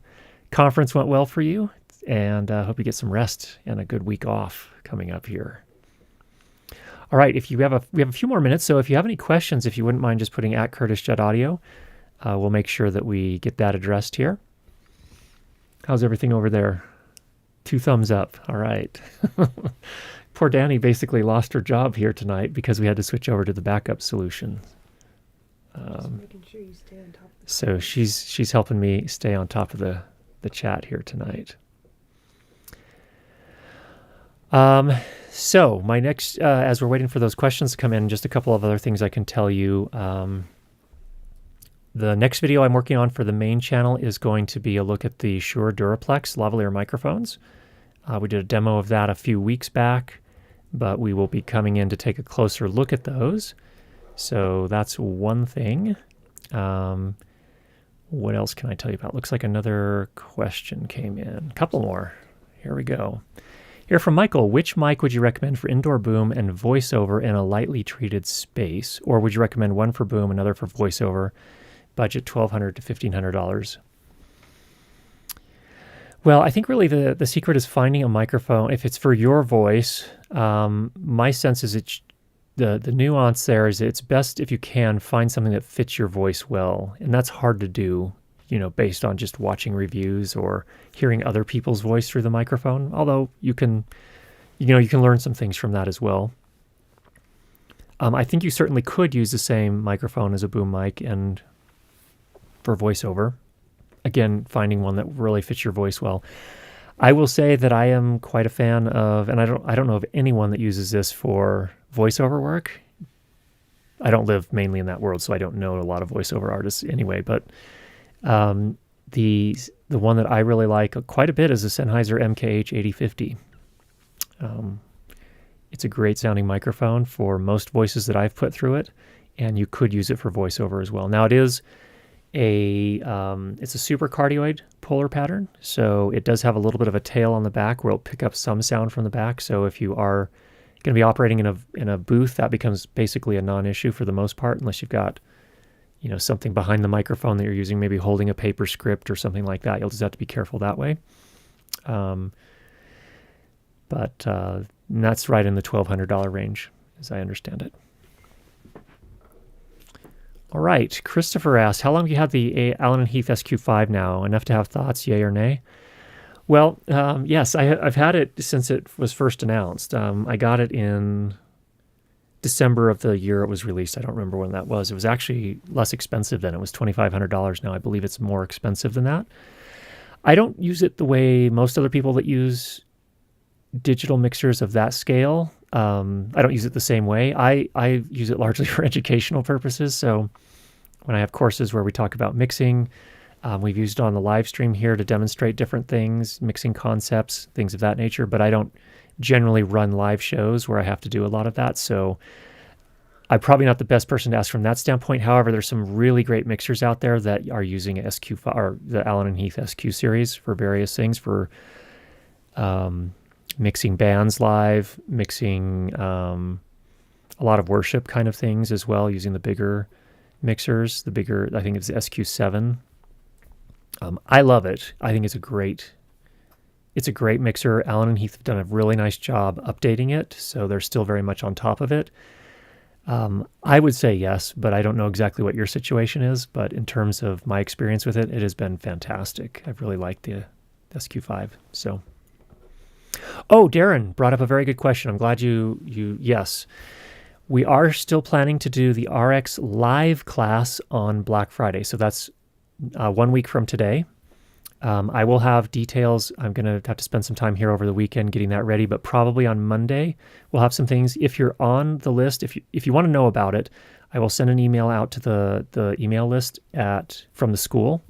conference went well for you, and hope you get some rest and a good week off coming up here. All right, we have a few more minutes, so if you have any questions, if you wouldn't mind just putting at Curtis Judd Audio, we'll make sure that we get that addressed here. How's everything over there? 2 thumbs up. All right. Poor Danny basically lost her job here tonight because we had to switch over to the backup solution. Just making sure you stay on top of the So she's helping me stay on top of the chat here tonight. So my next, as we're waiting for those questions to come in, just a couple of other things I can tell you. The next video I'm working on for the main channel is going to be a look at the Shure Duraplex lavalier microphones. We did a demo of that a few weeks back, but we will be coming in to take a closer look at those. So that's one thing. What else can I tell you about? Looks like another question came in. A couple more. Here we go. Here from Michael. Which mic would you recommend for indoor boom and voiceover in a lightly treated space? Or would you recommend one for boom, another for voiceover? Budget $1,200 to $1,500. Well, I think really the secret is finding a microphone. If it's for your voice, my sense is the nuance there is it's best if you can find something that fits your voice well. And that's hard to do, based on just watching reviews or hearing other people's voice through the microphone. Although you can learn some things from that as well. I think you certainly could use the same microphone as a boom mic and for voiceover. Again, finding one that really fits your voice well. I will say that I am quite a fan of, and I don't know of anyone that uses this for voiceover work. I don't live mainly in that world, so I don't know a lot of voiceover artists anyway. But the one that I really like quite a bit is the Sennheiser MKH 8050. It's a great sounding microphone for most voices that I've put through it, and you could use it for voiceover as well. Now it is it's a super cardioid polar pattern, so it does have a little bit of a tail on the back where it'll pick up some sound from the back. So if you are going to be operating in a booth, that becomes basically a non-issue for the most part, unless you've got something behind the microphone that you're using, maybe holding a paper script or something like that. You'll just have to be careful that way. But that's right in the $1,200 range, as I understand it. All right. Christopher asked, how long have you had the Allen & Heath SQ5 now? Enough to have thoughts, yay or nay? Well, yes, I've had it since it was first announced. I got it in December of the year it was released. I don't remember when that was. It was actually less expensive then. It was $2,500 now. I believe it's more expensive than that. I don't use it the way most other people that use digital mixers of that scale. I don't use it the same way. I use it largely for educational purposes. So when I have courses where we talk about mixing, we've used it on the live stream here to demonstrate different things, mixing concepts, things of that nature. But I don't generally run live shows where I have to do a lot of that. So I'm probably not the best person to ask from that standpoint. However, there's some really great mixers out there that are using SQ5 or the Allen & Heath SQ series for various things, for mixing bands live, mixing a lot of worship kind of things as well, using the bigger mixers, I think it's the SQ7. I love it. I think it's a great mixer. Allen & Heath have done a really nice job updating it, so they're still very much on top of it. I would say yes, but I don't know exactly what your situation is. But in terms of my experience with it, it has been fantastic. I've really liked the SQ5. So, Darren brought up a very good question. I'm glad yes. We are still planning to do the RX live class on Black Friday. So that's 1 week from today. I will have details. I'm going to have to spend some time here over the weekend getting that ready, but probably on Monday we'll have some things. If you're on the list, if you want to know about it, I will send an email out to the email list from the school.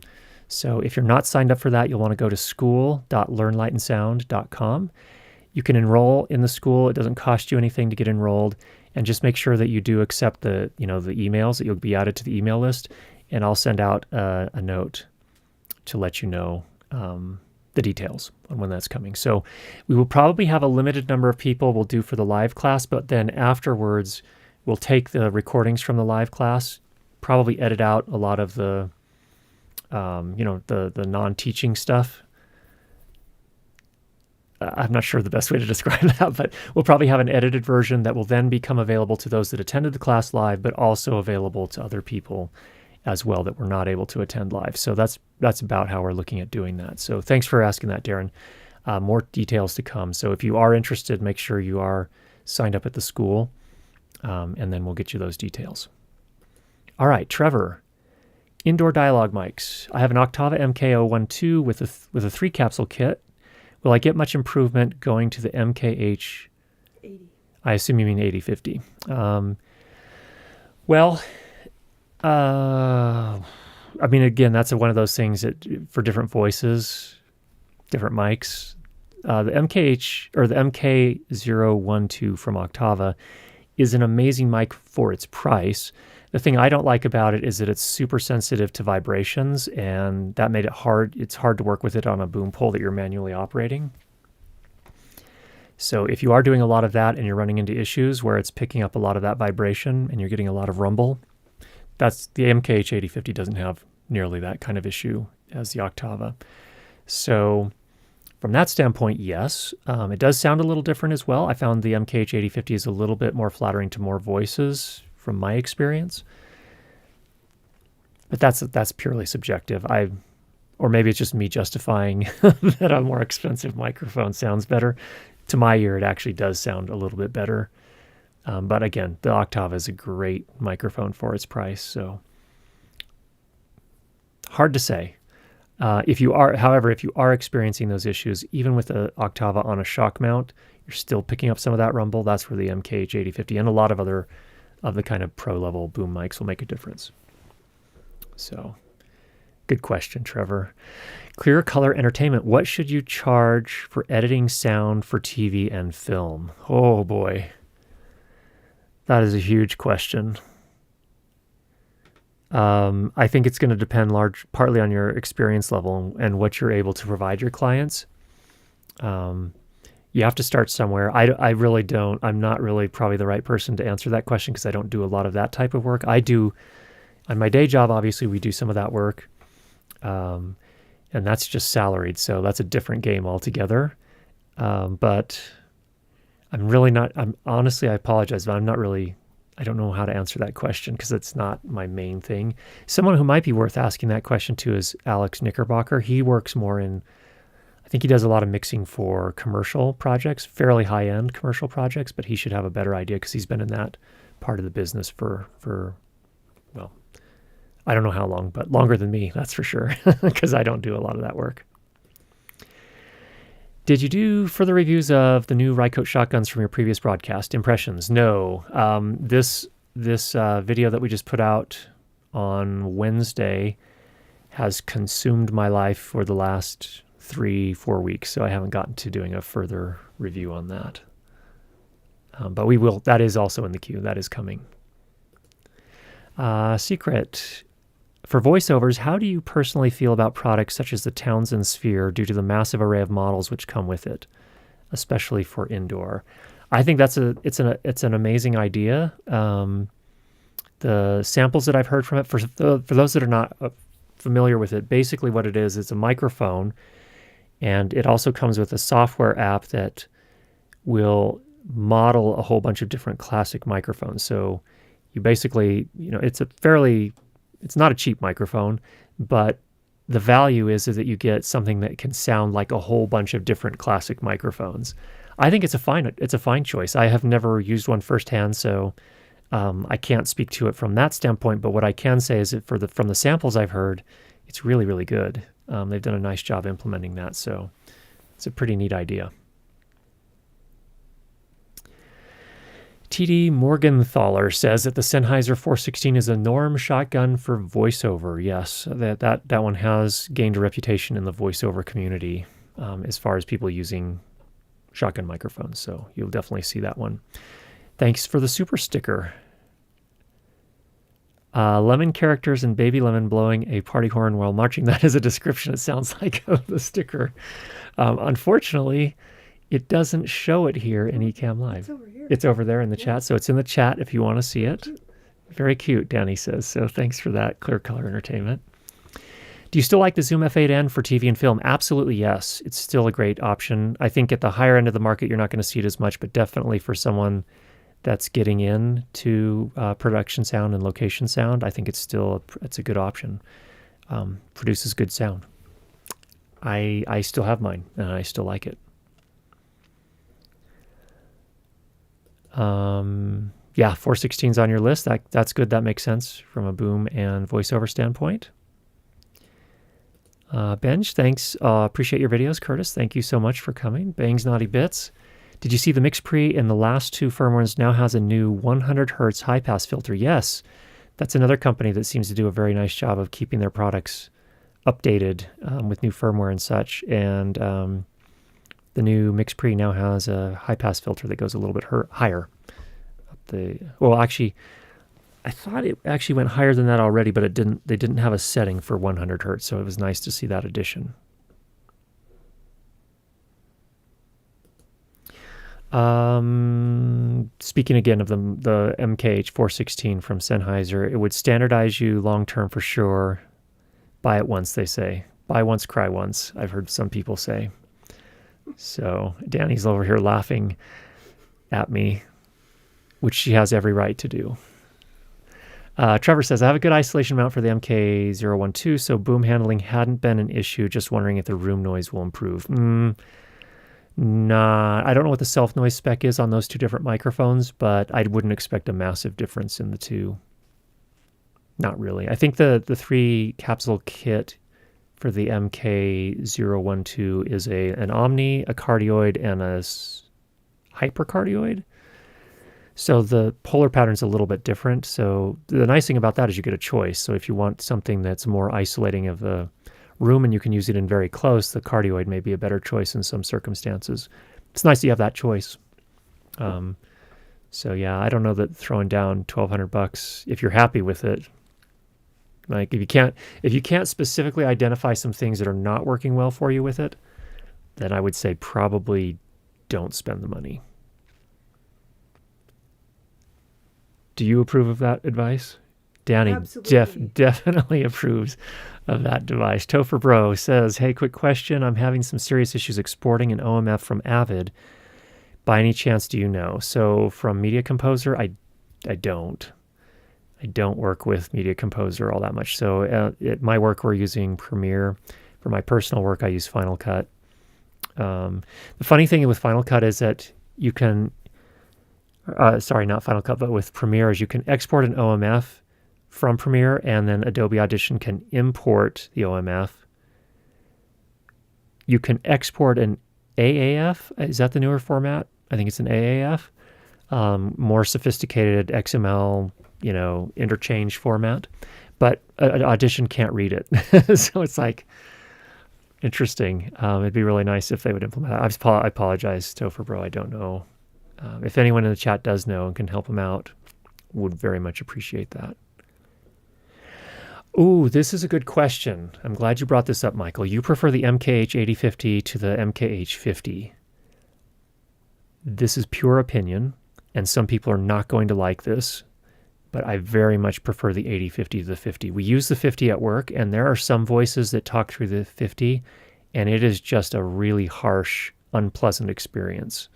So if you're not signed up for that, you'll want to go to school.learnlightandsound.com. You can enroll in the school. It doesn't cost you anything to get enrolled, and just make sure that you do accept the emails, that you'll be added to the email list, and I'll send out a note to let you know the details on when that's coming. So we will probably have a limited number of people we'll do for the live class, but then afterwards we'll take the recordings from the live class, probably edit out a lot of the the non-teaching stuff. I'm not sure the best way to describe that, but we'll probably have an edited version that will then become available to those that attended the class live, but also available to other people as well that were not able to attend live. So that's about how we're looking at doing that. So thanks for asking that, Darren. More details to come. So if you are interested, make sure you are signed up at the school, and then we'll get you those details. All right, Trevor. Indoor dialogue mics. I have an Octava MK012 with a 3-capsule kit. Will I get much improvement going to the MKH 80? I assume you mean 8050. Again, that's one of those things that for different voices, different mics, the MKH or the MK012 from Octava is an amazing mic for its price. The thing I don't like about it is that it's super sensitive to vibrations, and that made it hard. It's hard to work with it on a boom pole that you're manually operating. So if you are doing a lot of that and you're running into issues where it's picking up a lot of that vibration and you're getting a lot of rumble, that's the MKH8050 doesn't have nearly that kind of issue as the Octava. So from that standpoint, yes, it does sound a little different as well. I found the MKH8050 is a little bit more flattering to more voices from my experience, but that's purely subjective. Or maybe it's just me justifying that a more expensive microphone sounds better. To my ear, it actually does sound a little bit better. But again, the Octava is a great microphone for its price, so hard to say. However, if you are experiencing those issues, even with the Octava on a shock mount, you're still picking up some of that rumble. That's where the MKH8050 and a lot of other of the kind of pro-level boom mics will make a difference. So, good question, Trevor. Clear Color Entertainment. What should you charge for editing sound for TV and film? Oh boy. That is a huge question. I think it's going to depend partly on your experience level and what you're able to provide your clients. You have to start somewhere. I really don't. I'm not really probably the right person to answer that question because I don't do a lot of that type of work. I do, on my day job, obviously, we do some of that work. And that's just salaried, so that's a different game altogether. But I'm really not, honestly, I apologize, but I don't know how to answer that question because it's not my main thing. Someone who might be worth asking that question to is Alex Knickerbocker. He works more I think he does a lot of mixing for commercial projects, fairly high-end commercial projects, but he should have a better idea because he's been in that part of the business for well, I don't know how long, but longer than me, that's for sure, because I don't do a lot of that work. Did you do further reviews of the new Rycote shotguns from your previous broadcast? Impressions? No. This video that we just put out on Wednesday has consumed my life for the last 3-4 weeks, so I haven't gotten to doing a further review on that. But we will. That is also in the queue. That is coming. Secret. For voiceovers, how do you personally feel about products such as the Townsend Sphere due to the massive array of models which come with it, especially for indoor? I think it's an amazing idea. The samples that I've heard from it, for those that are not familiar with it, basically what it is, it's a microphone, and it also comes with a software app that will model a whole bunch of different classic microphones. So you basically, it's not a cheap microphone, but the value is that you get something that can sound like a whole bunch of different classic microphones. I think it's a fine choice. I have never used one firsthand, so I can't speak to it from that standpoint. But what I can say is that from the samples I've heard, it's really, really good. They've done a nice job implementing that, so it's a pretty neat idea. TD Morgenthaler says that the Sennheiser 416 is a norm shotgun for voiceover. Yes, that one has gained a reputation in the voiceover community as far as people using shotgun microphones. So you'll definitely see that one. Thanks for the super sticker. Lemon characters and Baby Lemon blowing a party horn while marching. That is a description, it sounds like, of the sticker. Unfortunately, it doesn't show it here in Ecamm Live. It's over here. It's over there in the chat, so it's in the chat if you want to see it. Very cute, Danny says. So thanks for that, Clear Color Entertainment. Do you still like the Zoom F8N for TV and film? Absolutely, yes. It's still a great option. I think at the higher end of the market, you're not going to see it as much, but definitely for someone that's getting into production sound and location sound, I think it's a good option. Produces good sound. I still have mine, and I still like it. Yeah, 416's on your list. That's good. That makes sense from a boom and voiceover standpoint. Benj, thanks. Appreciate your videos. Curtis, thank you so much for coming. Bangs Naughty Bits. Did you see the MixPre in the last two firmwares now has a new 100 hertz high pass filter? Yes, that's another company that seems to do a very nice job of keeping their products updated with new firmware and such. And The new MixPre now has a high-pass filter that goes a little bit higher. Actually, I thought it actually went higher than that already, but it didn't. They didn't have a setting for 100 hertz, so it was nice to see that addition. Speaking again of the MKH416 from Sennheiser, it would standardize you long-term for sure. Buy it once, they say. Buy once, cry once, I've heard some people say. So Danny's over here laughing at me, which she has every right to do. Trevor says, I have a good isolation mount for the MK012, so boom handling hadn't been an issue. Just wondering if the room noise will improve. Nah, I don't know what the self-noise spec is on those two different microphones, but I wouldn't expect a massive difference in the two. Not really. I think the 3-capsule kit for the MK012 is an Omni, a cardioid, and a hypercardioid. So the polar pattern's a little bit different. So the nice thing about that is you get a choice. So if you want something that's more isolating of the room and you can use it in very close, the cardioid may be a better choice in some circumstances. It's nice that you have that choice. So yeah, I don't know that throwing down $1,200 if you're happy with it. Like if you can't specifically identify some things that are not working well for you with it, then I would say probably don't spend the money. Do you approve of that advice? Danny definitely approves of that device. Topher Bro says, hey, quick question. I'm having some serious issues exporting an OMF from Avid. By any chance, do you know? So from Media Composer, I don't. I don't work with Media Composer all that much. So at my work, we're using Premiere. For my personal work, I use Final Cut. The funny thing with Final Cut is that you can, not Final Cut, but with Premiere is you can export an OMF from Premiere, and then Adobe Audition can import the OMF. You can export an AAF. Is that the newer format? I think it's an AAF. More sophisticated XML, interchange format. But Audition can't read it. So it's like interesting. It'd be really nice if they would implement that. I apologize, Topher Bro. I don't know. If anyone in the chat does know and can help them out, would very much appreciate that. Ooh, this is a good question. I'm glad you brought this up, Michael. You prefer the MKH8050 to the MKH50. This is pure opinion, and some people are not going to like this, but I very much prefer the 8050 to the 50. We use the 50 at work, and there are some voices that talk through the 50, and it is just a really harsh, unpleasant experience.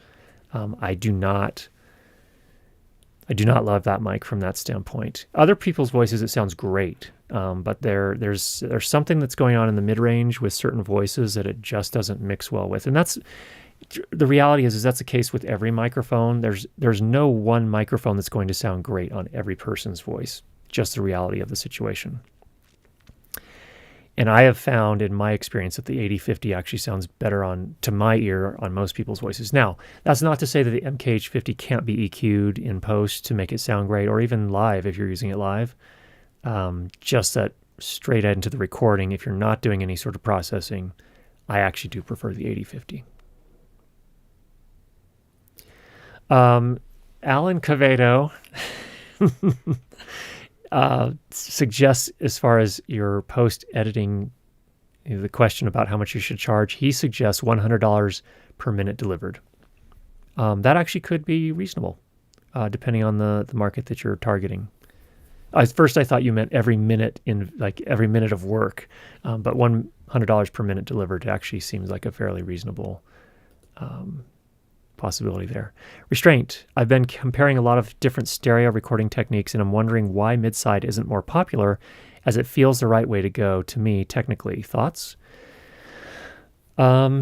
I do not love that mic from that standpoint. Other people's voices, it sounds great, but there's something that's going on in the mid-range with certain voices that it just doesn't mix well with. And that's the reality is that's the case with every microphone. There's no one microphone that's going to sound great on every person's voice. Just the reality of the situation. And I have found in my experience that the 8050 actually sounds better to my ear on most people's voices. Now, that's not to say that the MKH50 can't be EQ'd in post to make it sound great, or even live if you're using it live. Just that straight into the recording, if you're not doing any sort of processing, I actually do prefer the 8050. Alan Cavedo suggests, as far as your post editing, the question about how much you should charge, he suggests $100 per minute delivered. That actually could be reasonable, depending on the market that you're targeting. At first, I thought you meant every minute every minute of work, but $100 per minute delivered actually seems like a fairly reasonable possibility there. Restraint. I've been comparing a lot of different stereo recording techniques, and I'm wondering why mid-side isn't more popular, as it feels the right way to go to me technically. Thoughts? Yeah,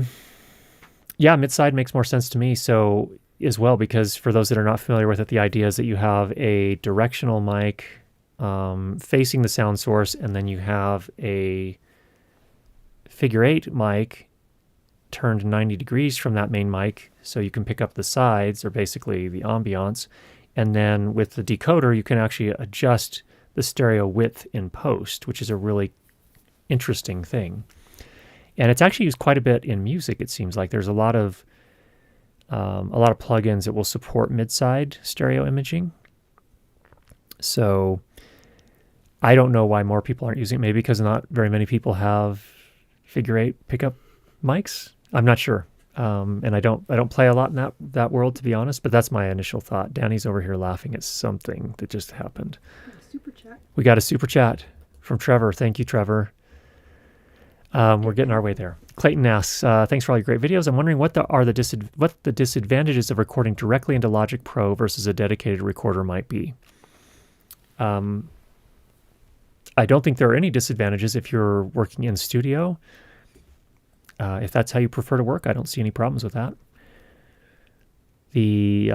mid-side makes more sense to me so as well, because for those that are not familiar with it, the idea is that you have a directional mic facing the sound source, and then you have a figure 8 mic turned 90 degrees from that main mic, so you can pick up the sides, or basically the ambiance. And then with the decoder, you can actually adjust the stereo width in post, which is a really interesting thing. And it's actually used quite a bit in music. It seems like there's a lot of plugins that will support mid-side stereo imaging. So I don't know why more people aren't using it. Maybe because not very many people have figure 8 pickup mics. I'm not sure. And I don't play a lot in that world, to be honest, but that's my initial thought. Danny's over here laughing at something that just happened. Super chat. We got a super chat from Trevor. Thank you, Trevor. We're getting our way there. Clayton asks, thanks for all your great videos. I'm wondering what the disadvantages of recording directly into Logic Pro versus a dedicated recorder might be. I don't think there are any disadvantages if you're working in studio. If that's how you prefer to work, I don't see any problems with that. The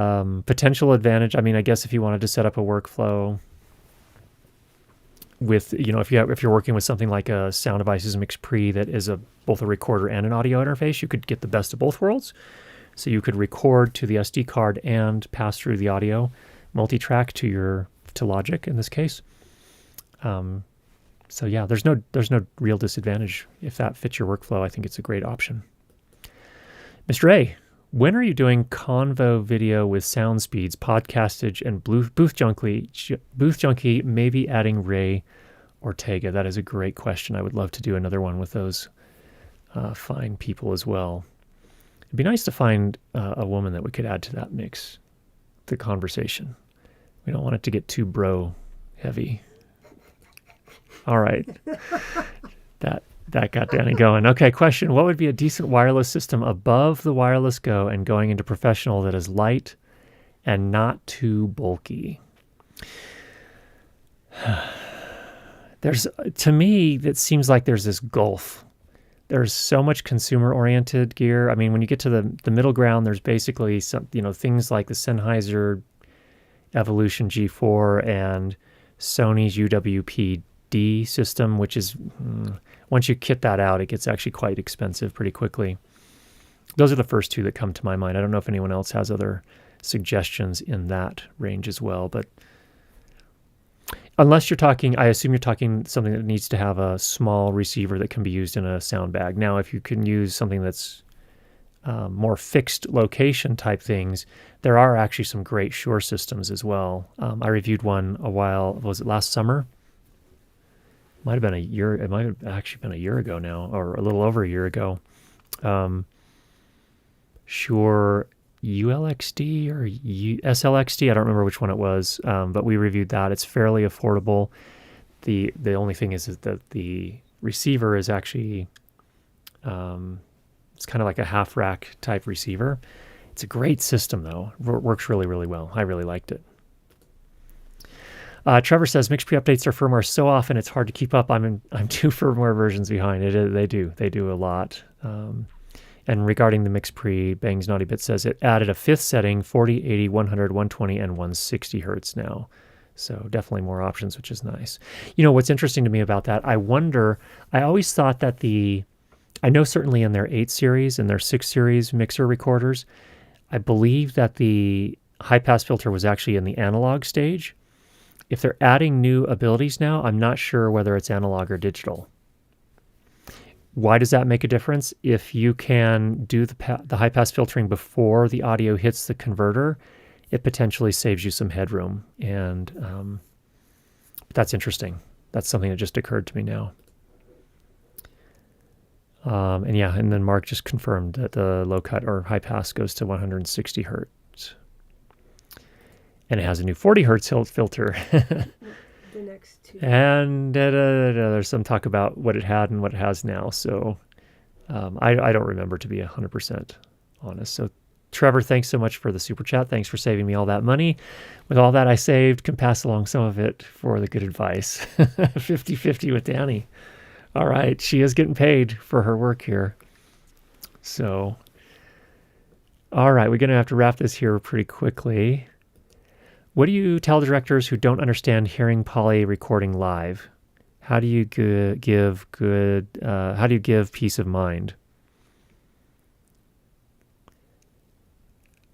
potential advantage, I mean, I guess if you wanted to set up a workflow with, if you're working with something like a Sound Devices MixPre that is both a recorder and an audio interface, you could get the best of both worlds. So you could record to the SD card and pass through the audio multi-track to Logic in this case. So yeah, there's no real disadvantage if that fits your workflow. I think it's a great option. Mr. A, when are you doing Convo video with sound speeds, podcastage, and Booth Junkie, maybe adding Ray Ortega? That is a great question. I would love to do another one with those fine people as well. It'd be nice to find a woman that we could add to that mix, the conversation. We don't want it to get too bro heavy. All right. That got Danny going. Okay, question. What would be a decent wireless system above the Wireless Go and going into professional that is light and not too bulky? To me, it seems like there's this gulf. There's so much consumer-oriented gear. I mean, when you get to the middle ground, there's basically some, things like the Sennheiser Evolution G4 and Sony's UWP-D system, which is, once you kit that out, it gets actually quite expensive pretty quickly. Those are the first two that come to my mind. I don't know if anyone else has other suggestions in that range as well, but unless you're talking, I assume you're talking something that needs to have a small receiver that can be used in a sound bag. Now, if you can use something that's more fixed location type things, there are actually some great Shure systems as well. I reviewed one was it last summer? It might have actually been a year ago now, or a little over a year ago. Shure ULXD or SLXD, I don't remember which one it was, but we reviewed that. It's fairly affordable. The only thing is that the receiver is actually, it's kind of like a half rack type receiver. It's a great system though. Works really, really well. I really liked it. Trevor says MixPre updates their firmware so often it's hard to keep up. I'm 2 firmware versions behind. They do a lot. And regarding the MixPre, Bang's Naughty Bit says it added a 5th setting, 40, 80, 100, 120, and 160 hertz now. So definitely more options, which is nice. What's interesting to me about that, I always thought that I know certainly in their 8 series and their 6 series mixer recorders, I believe that the high-pass filter was actually in the analog stage. If they're adding new abilities now, I'm not sure whether it's analog or digital. Why does that make a difference? If you can do the high-pass filtering before the audio hits the converter, it potentially saves you some headroom. And that's interesting. That's something that just occurred to me now. And then Mark just confirmed that the low cut or high pass goes to 160 hertz. And it has a new 40 hertz filter. The next two. And there's some talk about what it had and what it has now. So I don't remember, to be 100% honest. So Trevor, thanks so much for the super chat. Thanks for saving me all that money. With all that I saved, can pass along some of it for the good advice. 50-50 with Danny. All right, she is getting paid for her work here. So, all right, we're going to have to wrap this here pretty quickly. What do you tell directors who don't understand hearing poly recording live? How do you give peace of mind?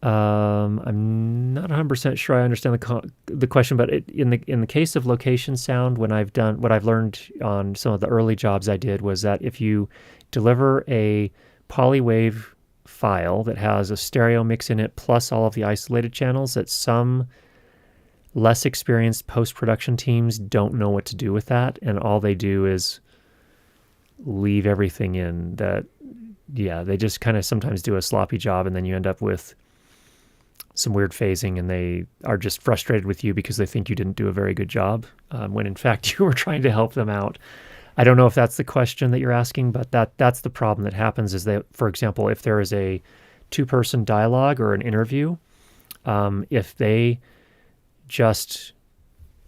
I'm not 100% sure I understand the question, but in the case of location sound, when I've done what I've learned on some of the early jobs I did was that if you deliver a polywave file that has a stereo mix in it plus all of the isolated channels, that some less experienced post-production teams don't know what to do with that, and all they do is leave everything in. That, yeah, they just kind of sometimes do a sloppy job, and then you end up with some weird phasing, and they are just frustrated with you because they think you didn't do a very good job, when in fact you were trying to help them out. I don't know if that's the question that you're asking, but that's the problem that happens is that, for example, if there is a two-person dialogue or an interview, if they just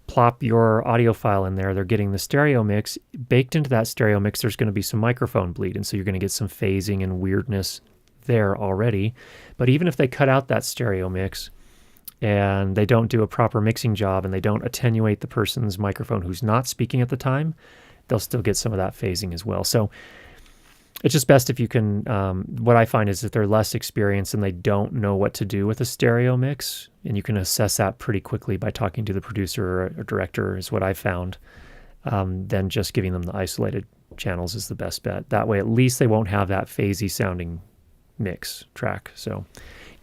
plop your audio file in there, they're getting the stereo mix. Baked into that stereo mix, there's going to be some microphone bleed, and so you're going to get some phasing and weirdness there already. But even if they cut out that stereo mix and they don't do a proper mixing job and they don't attenuate the person's microphone who's not speaking at the time, they'll still get some of that phasing as well. So it's just best if you can, what I find is that they're less experienced and they don't know what to do with a stereo mix, and you can assess that pretty quickly by talking to the producer or director, is what I found. Then just giving them the isolated channels is the best bet. That way at least they won't have that phasey sounding mix track. So,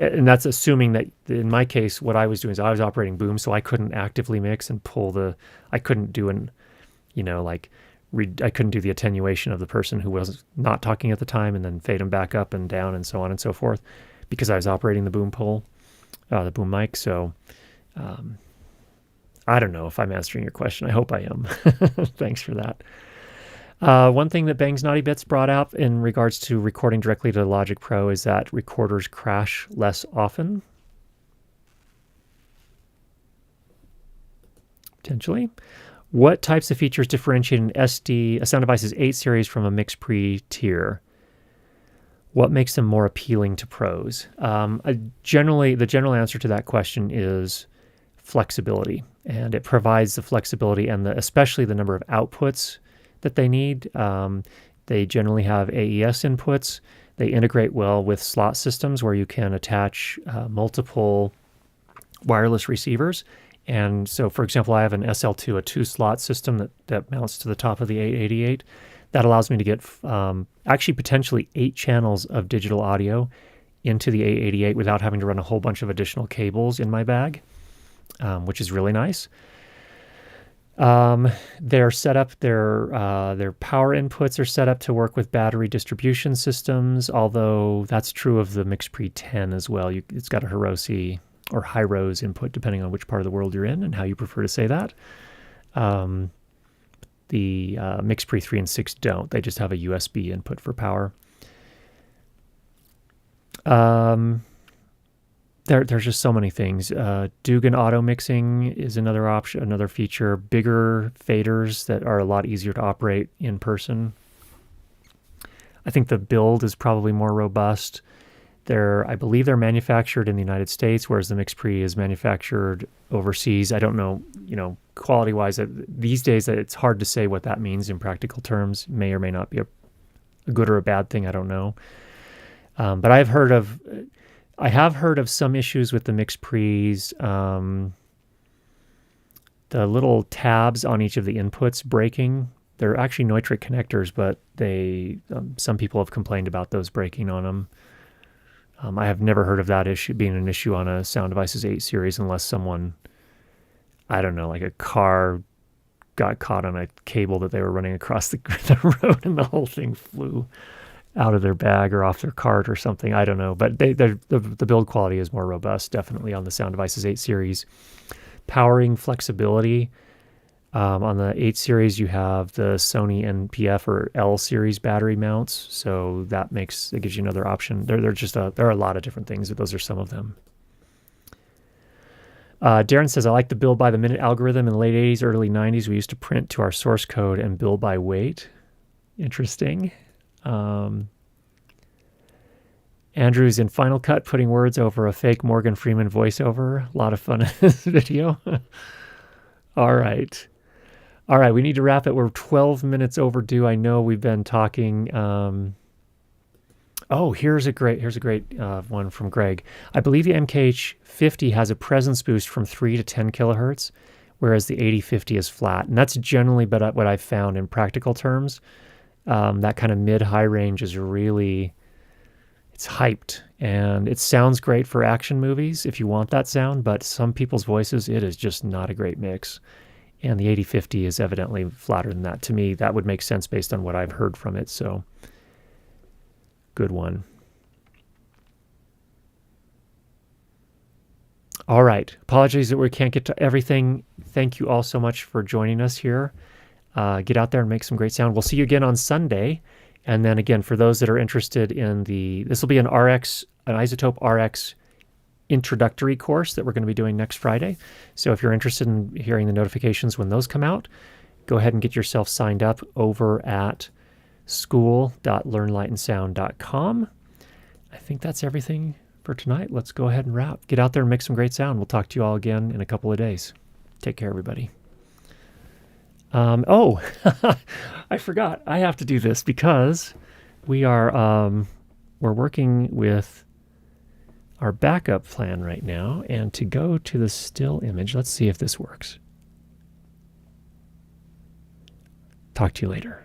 and that's assuming that in my case, what I was doing is I was operating boom, so I couldn't actively mix and I couldn't do I couldn't do the attenuation of the person who was not talking at the time and then fade them back up and down and so on and so forth, because I was operating the boom pole, the boom mic. So I don't know if I'm answering your question. I hope I am. Thanks for that. One thing that Bang's Naughty Bits brought up in regards to recording directly to Logic Pro is that recorders crash less often. Potentially. What types of features differentiate a Sound Devices 8 series from a MixPre tier? What makes them more appealing to pros? The general answer to that question is flexibility, and it provides the flexibility and especially the number of outputs that they need. They generally have AES inputs. They integrate well with slot systems where you can attach multiple wireless receivers. And so, for example, I have an SL2, a 2-slot system that mounts to the top of the 888. That allows me to get actually potentially 8 channels of digital audio into the 888 without having to run a whole bunch of additional cables in my bag, which is really nice. They're set up, their power inputs are set up to work with battery distribution systems, although that's true of the MixPre 10 as well. It's got a Hirose or Hirose input, depending on which part of the world you're in and how you prefer to say that. The MixPre 3 and 6 don't. They just have a USB input for power. There's just so many things. Dugan auto mixing is another option, another feature. Bigger faders that are a lot easier to operate in person. I think the build is probably more robust. I believe they're manufactured in the United States, whereas the MixPre is manufactured overseas. I don't know, quality-wise, these days it's hard to say what that means in practical terms. May or may not be a good or a bad thing. I don't know. But I have heard of some issues with the MixPres. The little tabs on each of the inputs breaking. They're actually Neutrik connectors, but some people have complained about those breaking on them. I have never heard of that issue being an issue on a Sound Devices 8 series unless someone, I don't know, like a car got caught on a cable that they were running across the road and the whole thing flew out of their bag or off their cart or something. I don't know, but the build quality is more robust, definitely, on the Sound Devices 8 series. Powering flexibility. On the 8 series, you have the Sony NPF or L series battery mounts, so it gives you another option. There are a lot of different things, but those are some of them. Darren says, I like the bill by the minute algorithm in the late 80s, early 90s. We used to print to our source code and bill by weight. Interesting. Andrew's in Final Cut putting words over a fake Morgan Freeman voiceover. A lot of fun in this video. All right, we need to wrap it. We're 12 minutes overdue. I know we've been talking. Oh, here's a great one from Greg. I believe the MKH50 has a presence boost from 3 to 10 kilohertz, whereas the 8050 is flat. And that's generally what I've found in practical terms. That kind of mid-high range is really, it's hyped. And it sounds great for action movies if you want that sound, but some people's voices, it is just not a great mix. And the 8050 is evidently flatter than that. To me, that would make sense based on what I've heard from it. So, good one. All right. Apologies that we can't get to everything. Thank you all so much for joining us here. Get out there and make some great sound. We'll see you again on Sunday. And then again, for those that are interested in this will be an iZotope RX introductory course that we're going to be doing next Friday. So if you're interested in hearing the notifications when those come out, go ahead and get yourself signed up over at school.learnlightandsound.com. I think that's everything for tonight. Let's go ahead and wrap. Get out there and make some great sound. We'll talk to you all again in a couple of days. Take care, everybody. Oh, I forgot. I have to do this because we're working with our backup plan right now. And to go to the still image, let's see if this works. Talk to you later.